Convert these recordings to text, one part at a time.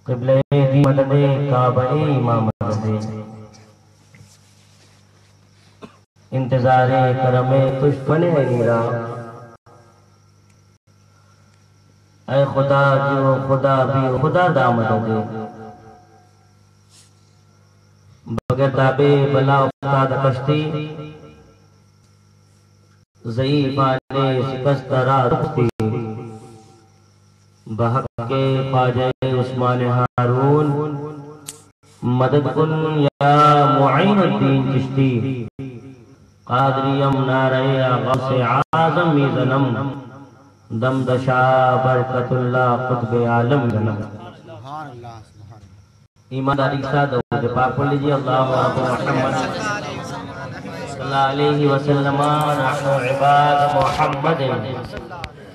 قبلہ دی مدد کعبہ امام مدد انتظار کرم تشفن نیرا اے خدا جو خدا بھی خدا دا مدد بغیر دابے بلا افتاد کشتی ضعیف آنے شکست را رکھتی بحق کے خواجہ عثمان ہارون مدد کن یا معین الدین چشتی قادریم نعرہ غوث اعظم میزنم دم دشا برکت اللہ قطب عالم جنم ایمانداری ساتھ درود پاک پڑھ لیجئے اللہم محمد صلی اللہ علیہ وسلم نحن عباد محمد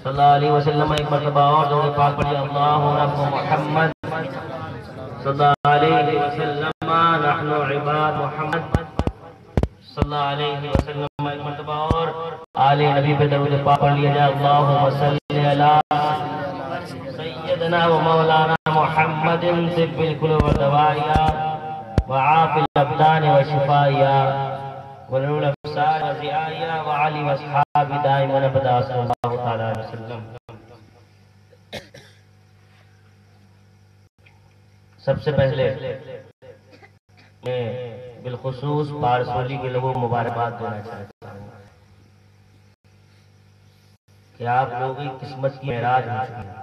صلی اللہ علیہ وسلم ایک مرتبہ اور درود پاک پڑھ لیجئے اللہم محمد صلی اللہ علیہ وسلم نحن عباد محمد صلی اللہ علیہ وسلم ایک مرتبہ اور آل نبی پہ درود پاک پڑھ لیا جائے اللہم صلی علی سیدنا و مولانا محمد طب القلوب والدوائیا وعاف الابدان وشفائیا ونور الافسار وزیائیا وعلی واصحاب دائم ونبدا صلی اللہ تعالی علیہ وسلم. سب سے پہلے میں بالخصوص پارسولی کے لوگوں کو مبارکباد دینا چاہتا ہوں کہ آپ لوگوں کی قسمت کی معراج ہو چکی ہے.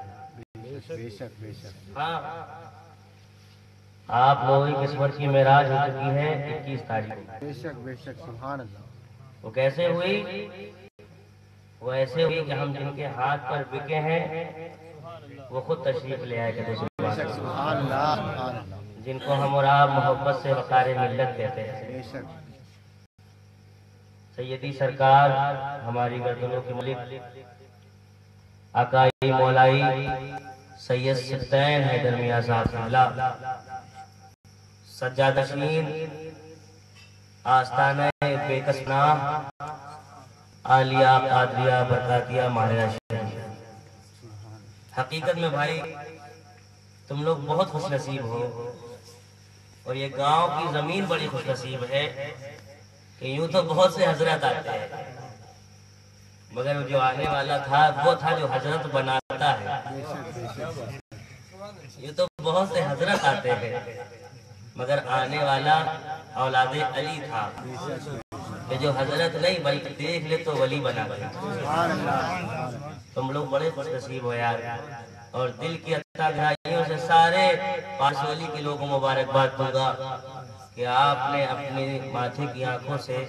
آپ لوگوں کی قسمت کی معراج ہو چکی ہے 21 تاریخ. بے شک سبحان اللہ. وہ کیسے ہوئی؟ وہ ایسے ہوئی کہ ہم جن کے ہاتھ پر بکے ہیں وہ خود تشریف لے آئے کہ سبحان اللہ. جن کو ہم اور آپ محبت سے وقار ملت کہتے ہیں. سیدی سرکار ہماری گردنوں کے ملک آقائی مولائی سید سبتین حیدر میاں صاحب اللہ سجادہ شین آستانہ بے کسناہ عالیہ قادریہ برکاتیہ ماہرہ شہر. حقیقت میں بھائی تم لوگ بہت خوش نصیب ہو اور یہ گاؤں کی زمین بڑی خوش نصیب ہے کہ یوں تو بہت سے حضرت آتے ہیں مگر جو آنے والا تھا وہ تھا جو حضرت بناتا ہے. یہ تو بہت سے حضرت آتے ہیں مگر آنے والا اولاد علی تھا کہ جو حضرت نہیں بلکہ دیکھ لے تو ولی بنا گیا. تم لوگ بڑے خوش نصیب ہو یار اور دل کی عطا گہرائیوں سے سارے پارسولی کے لوگوں کو مبارکباد دوں گا کہ آپ نے اپنی ماتھے کی آنکھوں سے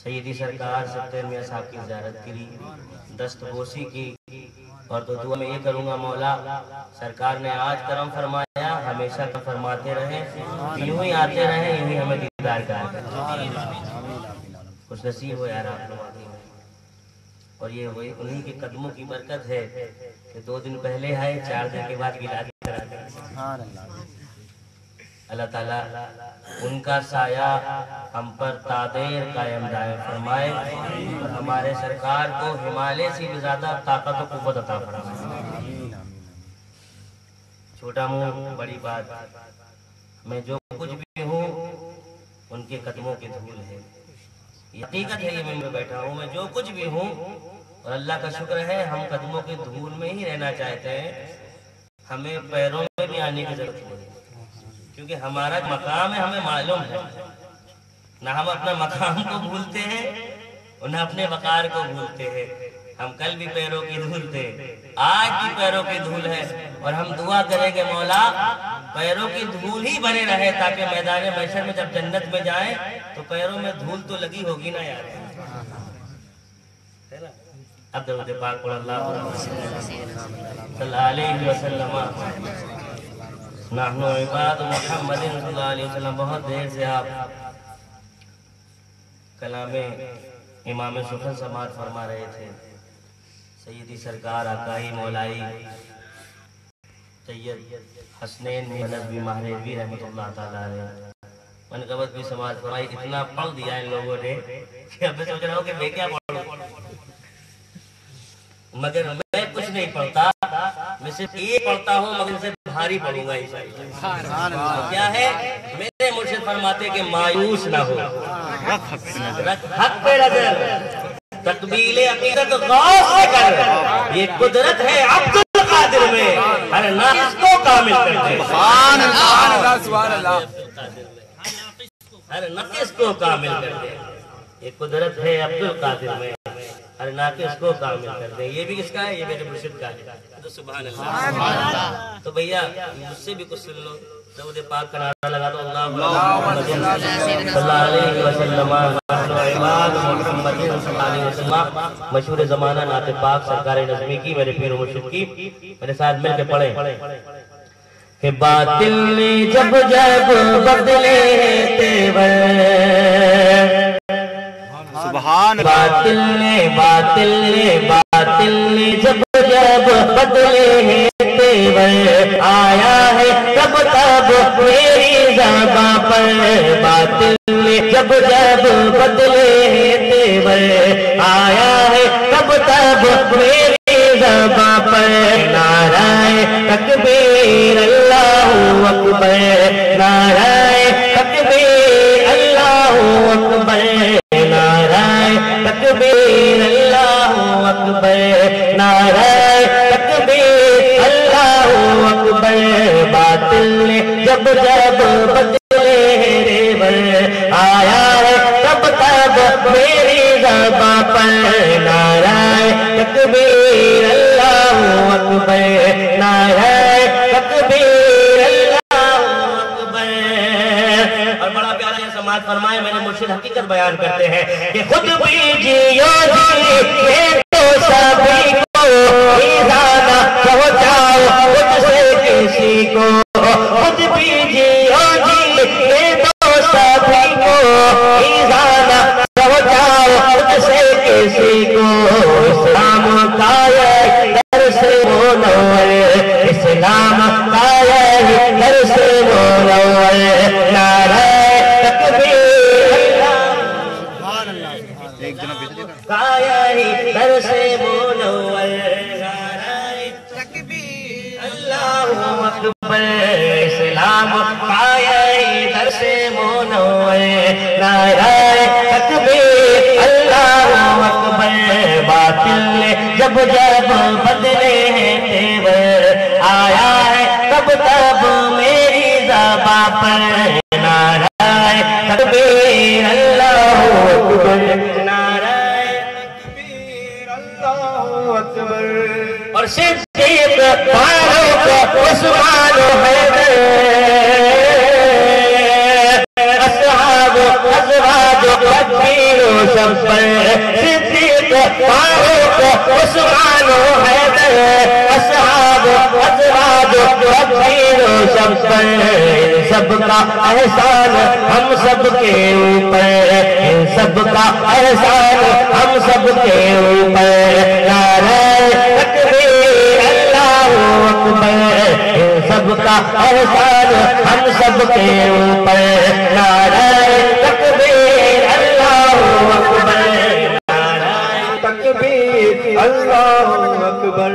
سیدی سرکار سبتین میاں صاحب کی زیارت کی دست بوسی کی. اور تو دعا میں یہ کروں گا مولا سرکار نے آج کرم فرمایا ہمیشہ کرم فرماتے رہیں یوں ہی آتے رہیں یوں ہی ہمیں دیدار کریں. خوش نصیب ہو یار آپ لوگ. اور یہ وہی انہی کے قدموں کی برکت ہے کہ 2 دن پہلے آئے 4 دن کے بعد ولادت کرا دیں. اللہ تعالیٰ ان کا سایہ ہم پر تادیر قائم دائم فرمائے اور ہمارے سرکار کو ہمالے سے بھی زیادہ طاقت و قوت عطا فرمائے. چھوٹا منہ بڑی بات. میں جو کچھ بھی ہوں ان کے قدموں کی دھول ہے. حقیقت ہے یہ میں بیٹھا ہوں میں جو کچھ بھی ہوں اور اللہ کا شکر ہے ہم قدموں کی دھول میں ہی رہنا چاہتے ہیں. ہمیں پیروں میں بھی آنے کی ضرورت نہیں کیونکہ ہمارا مقام ہے ہمیں معلوم ہے. نہ ہم اپنا مقام کو بھولتے ہیں اور نہ اپنے وقار کو بھولتے ہیں. ہم کل بھی پیروں کی دھول تھے آج بھی پیروں کی دھول ہے اور ہم دعا کریں گے مولا پیروں کی دھول ہی بنے رہے تاکہ میدان محشر میں جب جنت میں جائیں تو پیروں میں دھول تو لگی ہوگی نا یار. اب درود پاک پڑھ اللہ صلی اللہ علیہ وسلم نحن عباد محمد صلی اللہ علیہ وسلم. بہت دیر سے آپ کلام امام سخن سماعت فرما رہے تھے. سیدی سرکار آقائی مولائی سید حسنین نبوی مہربی رحمت اللہ تعالیٰ علیہ منقبت بھی سماعت فرمائی. اتنا پڑھ دیا ان لوگوں نے کہ اب میں سوچ رہا ہوں کہ میں کیا پڑھوں مگر میں کچھ نہیں پڑھتا. میں صرف یہ پڑھتا ہوں مگر سے بھاری پڑوں گا انشاءاللہ. کیا ہے؟ میرے مرشد فرماتے کہ مایوس نہ ہو، رکھ حق پہ نظر، تقبیل عقیدت غوث سے کر. یہ قدرت ہے عبد القادر میں، ہر ناقص کو کامل کر دے. سبحان اللہ سبحان اللہ. ہر ناقص کو کامل کر دے. یہ قدرت ہے عبد القادر میں، ہر ناقص کو کامل کر دے. یہ بھی کس کا ہے؟ یہ میرے مرشد کا ہے. تو سبحان اللہ. تو بھیا مجھ سے بھی کچھ سن لو. درود پاک کا نعرہ لگا دو. اللہم صلی اللہ علیہ وسلم محمد صلی اللہ علیہ وسلم. مشہور زمانہ نعت پاک سرکار نظمی کی، میرے پیر و مرشد کی. میرے ساتھ مل کے پڑھیں کہ باطل نے جب جب بدلے تیور، سبحان اللہ. باطل نے جب جب بدلے تیور، آیا ہے تب تب میری زباں پر. باطل نے جب جب بدلے تیور، آیا ہے تب تب میری زباں پر. نعرہ تکبیر اللہ اکبر، نعرہ تکبیر اللہ اکبر، نعرہ تکبیر اللہ اکبر، نعرہ تکبیر اللہ اکبر. باطل نے جب جب بدلے تیور، آیا ہے تب تب میری زباں پر. نعرہ تکبیر اللہ اکبر، نعرہ تکبیر اللہ اکبر. اور بڑا پیارا یہ سماعت فرمائے میرے مرشد حقیقت بیان کرتے ہیں کہ خود بیجیو جی تو سبھی کو ایزانہ پہنچاؤ خود سے کسی کو. خود بیجیو جی تو سبھی کو ایزانہ پہنچاؤ خود سے کسی کو. اسلام کا یہ درس منور، اسلام کا یہ درس منور. نعرہ تکبیر کا یہ درس منور، نعرہ تکبیر اللہ اکبر. اسلام کا یہ درس منور، نعرہ تکبیر اللہ اکبر. باطل نے جب جب بدلے تیور، آیا ہے تب تب میری زباں پر. نعرہ تکبیر اللہ اکبر، نعرہ تکبیر اللہ اکبر. اور صدیق فاروق عثمان و حیدر، اصحاب ازواج تکبیر و شبر. صدیق فاروق عثمان و حیدر، اصحاب ازواج تکبیر و شبر. ان سب کا احسان ہم سب کے اوپر، ان سب کا احسان ہم سب کے اوپر. نعرہ تکبیر اللہ اکبر. ان سب کا احسان ہم سب کے اوپر. نعرہ تکبیر اللہ اکبر، نعرہ تکبیر اللہ اکبر،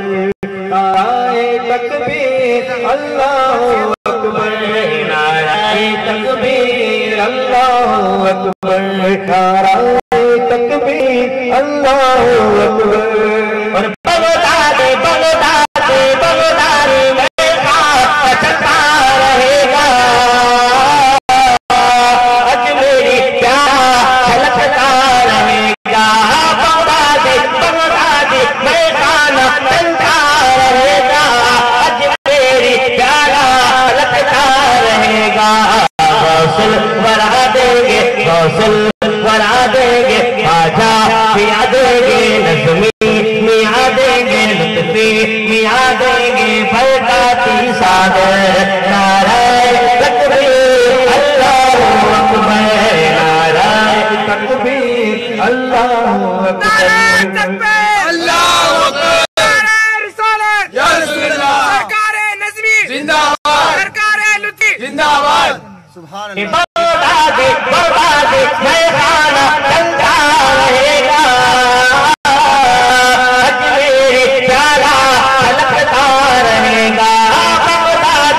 نعرہ تکبیر اللہ اکبر، نعرہ تکبیر اللہ اکبر، نعرہ تکبیر اللہ اکبر. اور بغداد بغداد بغداد میں خاک چلتا رہے گا، اجمیری پیارا چھلکتا رہے گا. بغداد بغداد میں خانہ چلتا رہے گا، اجمیری پیارا چھلکتا رہے گا. غوث ورا دیں گے، غوث ورا دیں گے، باجا پیا دیں گے، نظمی میاں دیں گے، لطفی میاں دیں گے، برکاتی سادر. نعرہ تکبیر اللہ اکبر، نعرہ تکبیر اللہ اکبر، اللہ اکبر. رسالت یا رسول اللہ. سرکار نظمی زندہ باد، سرکار لطفی زندہ باد. سبحان اللہ. بغداد بغداد میں خانہ چلتا رہے گا، اجمیری پیارا چھلکتا رہے گا. بغداد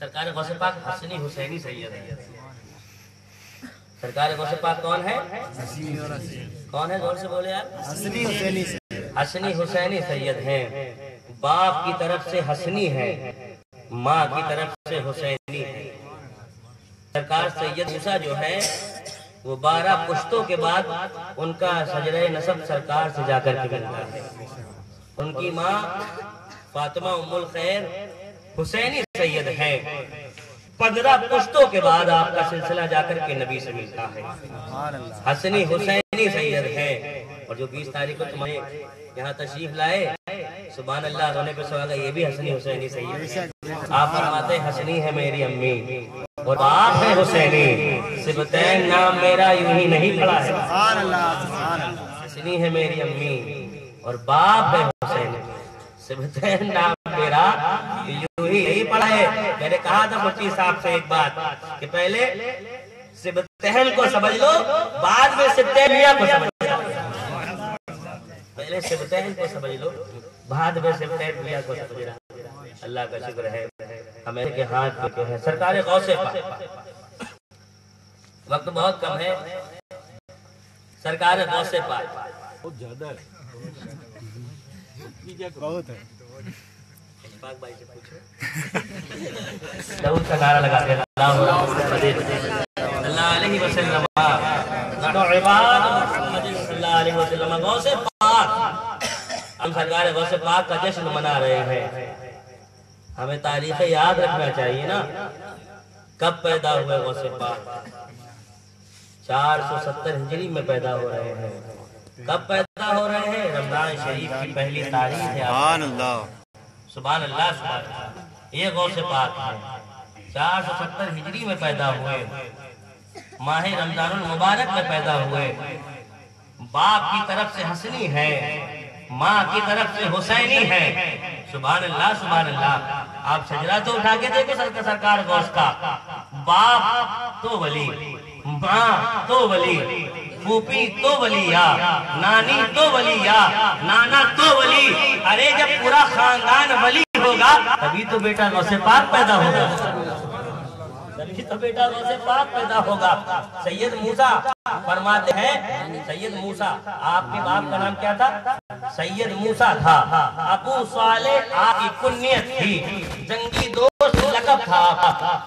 سرکار غوث پاک حسنی حسینی سید ہے. سرکار غوث پاک کون ہے؟ کون ہے؟ زور سے بولے آپ. حسنی حسینی سے حسنی حسینی سید ہیں. باپ کی طرف سے حسنی ہے، ماں کی طرف سے حسینی ہے. سرکار سید موسیٰ جو ہے وہ 12 پشتوں کے بعد ان کا شجرہ نسب سرکار سے جا کر کے ملتا ہے. ان کی ماں فاطمہ ام الخیر حسینی سید ہے. 15 پشتوں کے بعد آپ کا سلسلہ جا کر کے نبی سے ملتا ہے. حسنی حسینی سید ہے. اور جو 20 تاریخ کو تمہیں یہاں تشریف لائے، سبحان اللہ، رونے پہ سواگا، یہ بھی حسنی حسینی سید ہے. آپ فرماتے ہیں حسنی ہے میری امی اور باپ ہے حسینی، سبتین نام میرا یوں ہی نہیں پڑا ہے. سبحان اللہ سبحان اللہ. حسنی ہے میری امی اور باپ ہے حسینی، سبتین نام میرا یوں ہی نہیں پڑا ہے. میں نے کہا تھا مفتی صاحب سے ایک بات کہ پہلے سبتین کو سمجھ لو، بعد میں سبتینیہ کو سمجھ لو. پہلے سبتین کو سمجھ لو، بعد میں سبتینیہ کو سمجھ لو. اللہ کا شکر ہے ہمیں کے ہاتھ پہ ہے. سرکار غوث پاک، وقت بہت کم ہے. سرکار غوث پاک بہت ہے. پاک بھائی سے پوچھو. دعوت کا نعرہ لگا دیا اللہ علیہ وسلم. نحن عباد محمد صلی اللہ علیہ وسلم. غوث پاک، ہم سرکار غوث پاک کا جشن منا رہے ہیں. ہمیں تاریخ یاد رکھنا چاہیے نا. کب پیدا ہوئے غوث پاک؟ 470 ہجری میں پیدا ہو رہے ہیں. کب پیدا ہو رہے ہیں؟ رمضان شریف کی پہلی تاریخ ہے. سبحان اللہ سبحان اللہ سبحان اللہ. یہ غوث پاک ہے. 470 ہجری میں پیدا ہوئے، ماہ رمضان المبارک میں پیدا ہوئے. باپ کی طرف سے حسنی ہے، ماں کی طرف سے حسینی ہے. سبحان اللہ سبحان اللہ. آپ شجرہ تو اٹھا کے دیکھو سرکار غوث کا. باپ تو ولی، ماں تو ولی، پھوپھی تو ولیہ، نانی تو ولیہ، نانا تو ولی. ارے جب پورا خاندان ولی ہوگا تبھی تو بیٹا غوث پاک پیدا ہوگا. تبھی تو بیٹا غوث پاک پیدا ہوگا. سید موسیٰ فرماتے ہیں، سید موسیٰ آپ کے باپ کا نام کیا تھا؟ سید موسیٰ تھا. ابو صالح آپ کی کنیت تھی. جنگی دوست لقب تھا.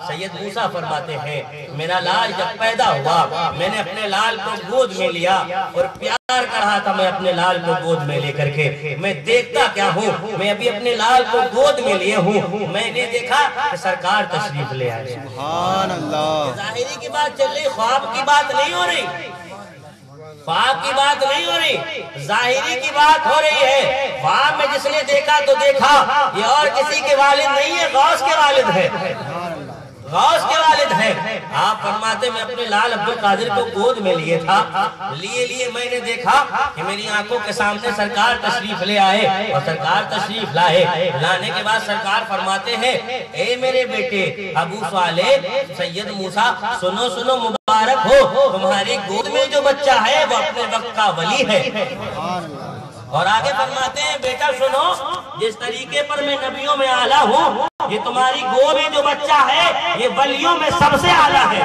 سید موسیٰ فرماتے ہیں میرا لال جب پیدا ہوا میں نے اپنے لال کو گود میں لیا اور پیار کر رہا تھا. میں اپنے لال کو گود میں لے کر کے میں دیکھتا کیا ہوں، میں ابھی اپنے لال کو گود میں لیے ہوں، میں نے دیکھا کہ سرکار تشریف لے آئے. سبحان اللہ. ظاہری کی بات چل رہی، خواب کی بات نہیں ہو رہی، خواب کی بات نہیں ہو رہی، ظاہری کی بات ہو رہی ہے. خواب میں جس نے دیکھا تو دیکھا، یہ اور کسی کے والد نہیں ہے، غوث کے والد ہے، غوث کے والد ہے. آپ فرماتے میں اپنے لال عبدالقادر کو گود میں لیے تھا، لیے میں نے دیکھا کہ میری آنکھوں کے سامنے سرکار تشریف لے آئے اور سرکار تشریف لائے. لانے کے بعد سرکار فرماتے ہیں اے میرے بیٹے ابو صالح، سید موسیٰ، سنو سنو، مبارک ہو، تمہاری گود میں جو بچہ ہے وہ اپنے وقت کا ولی ہے. اور آگے فرماتے ہیں بیٹا سنو، جس طریقے پر میں نبیوں میں اعلیٰ ہوں، یہ تمہاری گود میں جو بچہ ہے یہ ولیوں میں سب سے اعلیٰ ہے.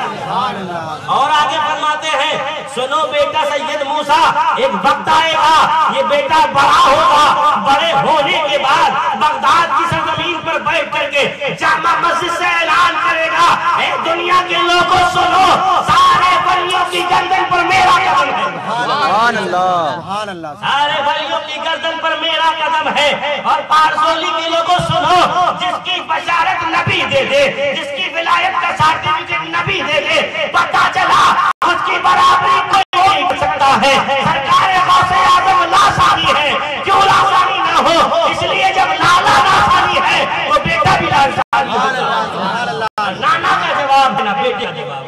اور آگے فرماتے ہیں سنو بیٹا سید موسیٰ، ایک وقت آئے گا یہ بیٹا بڑا ہوگا، بڑے ہونے کے بعد بغداد کی سرزمین پر بیٹھ کر کے جامع مسجد سے اعلان کرے گا اے دنیا کے لوگوں سنو، سارے ولیوں کی گردن پر میرا قدم ہے. سبحان اللہ سبحان اللہ. سارے ولیوں کی گردن پر میرا قدم ہے. اور پارسولی کے لوگوں سنو، جس کی بشارت نبی دے دے، جس کی ولایت کا سرٹیفکیٹ نبی دے دے، پتہ چلا اس کی برابری کوئی نہیں کر سکتا ہے. سرکار غوث اعظم لاسانی ہے، کیوں لاسانی نہ ہو؟ اس لیے جب لالا لاسانی ہے تو بیٹا بھی لاسانی ہے. نانا کا جواب دینا، بیٹے کا جواب.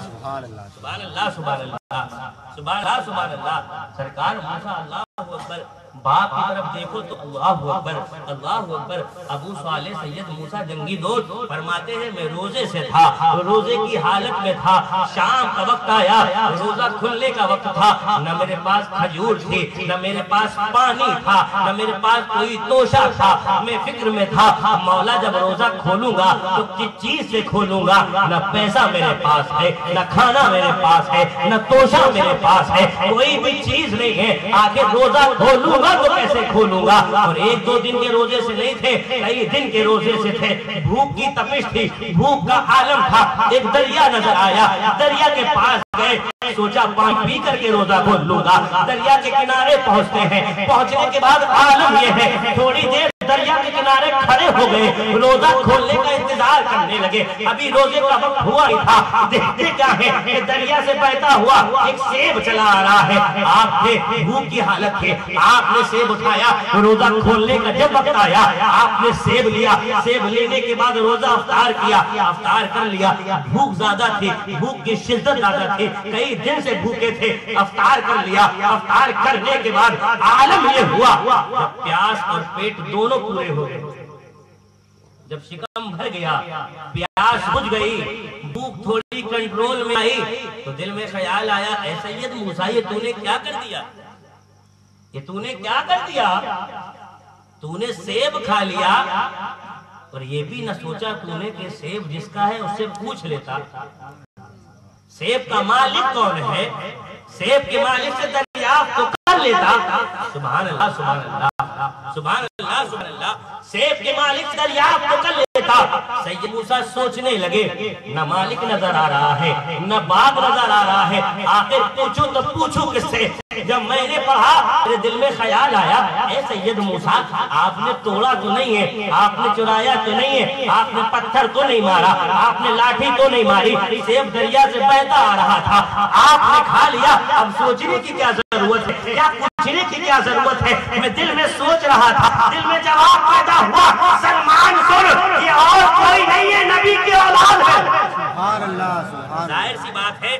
سبحان اللہ سبحان اللہ سبحان اللہ. سبحان اللہ سبحان اللہ. سرکار موسیٰ اللہ اکبر. باپ کی طرف دیکھو تو اللہ اکبر اللہ اکبر. ابو صالح سید موسیٰ جنگی دوست فرماتے ہیں میں روزے سے تھا, روزے کی حالت میں تھا, شام کا وقت آیا, روزہ کھلنے کا وقت تھا, نہ میرے پاس کھجور تھی, نہ میرے پاس پانی تھا, نہ میرے پاس کوئی توشہ تھا. میں فکر میں تھا مولا جب روزہ کھولوں گا تو کس چیز سے کھولوں گا؟ نہ پیسہ میرے پاس ہے, نہ کھانا میرے پاس ہے, نہ توشہ میرے پاس ہے, کوئی بھی چیز نہیں ہے. آخر روزہ کھولوں گا تو کیسے کھولوں گا؟ اور ایک دو دن کے روزے سے نہیں تھے, کئی دن کے روزے سے تھے. بھوک کی تپش تھی, بھوک کا عالم تھا. ایک دریا نظر آیا, دریا کے پاس گئے, سوچا پانی پی کر کے روزہ کھول لوں گا. دریا کے کنارے پہنچتے ہیں, پہنچنے کے بعد عالم یہ ہے تھوڑی دیر دریا کے کنارے کھڑے ہو گئے, روزہ کھولنے کا انتظار کرنے لگے. ابھی روزے کا وقت ہوا ہی تھا. دیکھتے کیا ہے کہ دریا سے بہتا ہوا ایک سیب چلا آ رہا ہے. آپ تھے, بھوک کی حالت تھے, آپ نے سیب اٹھایا. روزہ کھولنے کا جب وقت آیا آپ نے سیب لیا. سیب لینے کے بعد روزہ افطار کیا, افطار کر لیا. بھوک زیادہ تھی, بھوک کی شدت زیادہ تھی, کئی دن سے بھوکے تھے. افطار کر لیا. افطار کرنے کے بعد عالم یہ ہوا جب پیاس اور پیٹ دونوں پورے ہو گئے, جب شکم بھر گیا, پیاس بجھ گئی, بھوک تھوڑی کنٹرول میں آئی, تو دل میں خیال آیا اے سید موسیٰ یہ تو نے کیا کر دیا, یہ تو نے کیا کر دیا؟ تو نے سیب کھا لیا اور یہ بھی نہ سوچا تو نے کہ سیب جس کا ہے اس سے پوچھ لیتا. سیب کا مالک کون ہے, سیب کے مالک سے دریافت تو کر لیتا. سبحان اللہ سبحان اللہ سبحان اللہ سبحان اللہ. سیب کے مالک سے دریافت تو کر لیتا. سید موسیٰ سوچنے لگے نہ مالک نظر آ رہا ہے, نہ باغ نظر آ رہا ہے, آخر پوچھوں تو پوچھوں کس سے؟ جب میں نے پڑھا میرے دل میں خیال آیا اے سید موسیٰ آپ نے توڑا تو نہیں ہے, آپ نے چرایا تو نہیں ہے, آپ نے پتھر تو نہیں مارا, آپ نے لاٹھی تو نہیں ماری, سیب دریا سے بہتا آ رہا تھا, آپ نے کھا لیا. اب سوچنے کی کیا ضرورت ہے, کیا پوچھنے کی کیا ضرورت ہے؟ میں دل میں سوچ رہا تھا, دل میں جواب پیدا ہوا سلمان سن یہ اور کوئی نہیں ہے, نبی کی اولاد ہے. سبحان اللہ سبحان اللہ. ظاہر سی بات ہے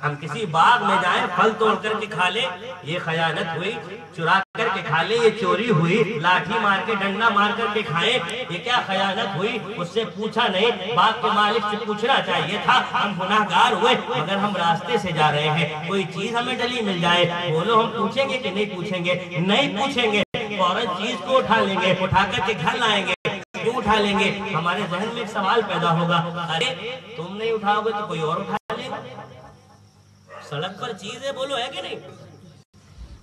ہم کسی باغ میں جائیں پھل توڑ کر کے کھا لیں یہ خیانت ہوئی, چرا کر کے کھا لیں یہ چوری ہوئی, لاٹھی مار کے ڈنڈا مار کر کے کھائیں یہ کیا خیانت ہوئی؟ اس سے پوچھا نہیں, باغ کے مالک سے پوچھنا چاہیے تھا. ہم گناہگار ہوئے مگر ہم راستے سے جا رہے ہیں, کوئی چیز ہمیں ڈلی مل جائے, بولو ہم پوچھیں گے کہ نہیں پوچھیں گے؟ نہیں پوچھیں گے, فوراً چیز کو اٹھا لیں گے, اٹھا کر کے گھر لائیں گے. کیوں اٹھا لیں گے؟ ہمارے ذہن میں ایک سوال پیدا ہوگا ارے تم نہیں اٹھاؤ گے تو کوئی اور اٹھا لے گا. سڑک پر چیز ہے بولو ہے کہ نہیں؟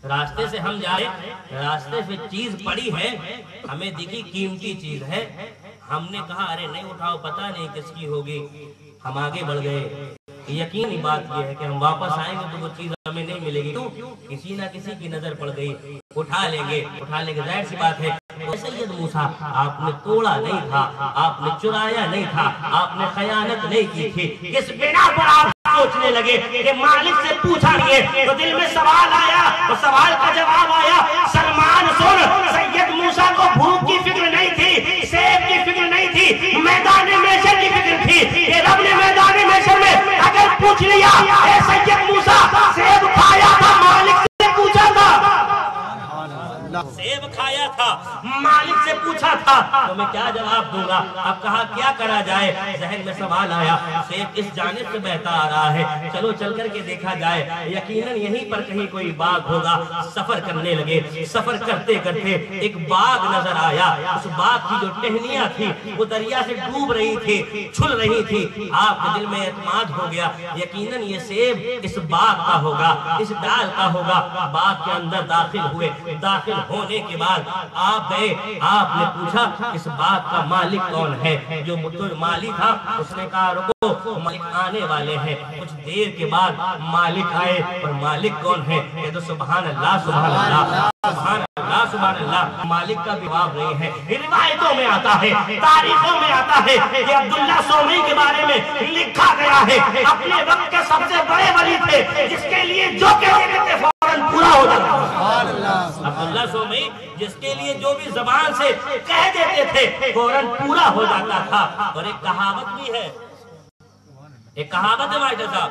راستے سے ہم جائے, راستے سے چیز پڑی ہے, ہمیں دیکھی قیمتی چیز ہے, ہم نے کہا ارے نہیں اٹھاؤ پتہ نہیں کس کی ہوگی, ہم آگے بڑھ گئے. یقینی بات یہ ہے کہ ہم واپس آئیں گے تو وہ چیز ہمیں نہیں ملے گی, کسی نہ کسی کی نظر پڑ گئی, اٹھا لیں گے. ظاہر سی بات ہے سید موسیٰ آپ نے توڑا نہیں تھا, آپ نے چرایا نہیں تھا, آپ نے خیانت نہیں کی تھی. کس بنا پر آپ سوچنے لگے کہ مالک سے پوچھا نہیں, تو دل میں سوال آیا, تو سوال کا جواب آیا سلمان سن سید موسیٰ کو بھوک کی فکر نہیں تھی, سیب کی فکر نہیں تھی, میدان محشر کی فکر تھی. کہ رب نے میدان محشر میں اگر پوچھ لیا اے سید موسیٰ سیب کھایا تھا مالک سے پوچھا تھا, سیب کھایا تھا مالک سے پوچھا تھا, تو میں کیا جواب دوں گا؟ اب کہا کیا کرا جائے؟ ذہن میں سوال آیا سیب اس جانب سے بہتا آ رہا ہے, چلو چل کر کے دیکھا جائے, یقیناً یہیں پر کہیں کوئی باغ ہوگا. سفر کرنے لگے, سفر کرتے کرتے ایک باغ نظر آیا. اس باغ کی جو ٹہنیاں تھی وہ دریا سے ڈوب رہی تھی, چھل رہی تھی. آپ کے دل میں اعتماد ہو گیا یقیناً یہ سیب اس باغ کا ہوگا, اس ڈال کا ہوگا. باغ کے اندر داخل ہوئے, داخل ہونے کے بعد آپ گئے, آپ نے پوچھا اس باغ کا مالک کون ہے؟ جو مالی تھا اس نے کہا رکو مالک آنے والے ہیں. کچھ دیر کے بعد مالک آئے, اور مالک کون ہے؟ یہ تو سبحان اللہ سبحان اللہ سبحان اللہ سبحان اللہ. مالک کا جواب نہیں ہے. روایتوں میں آتا ہے, تاریخوں میں آتا ہے کہ عبداللہ سومی کے بارے میں لکھا گیا ہے اپنے وقت کے سب سے بڑے ولی تھے, جس کے لیے جو کہتے تھے فوراً پورا ہو جاتا. عبداللہ سومی جس کے لیے جو بھی زبان سے کہہ دیتے تھے فوراً پورا ہو جاتا تھا. اور ایک کہاوت بھی ہے, ایک کہاوت ہے مائٹر صاحب,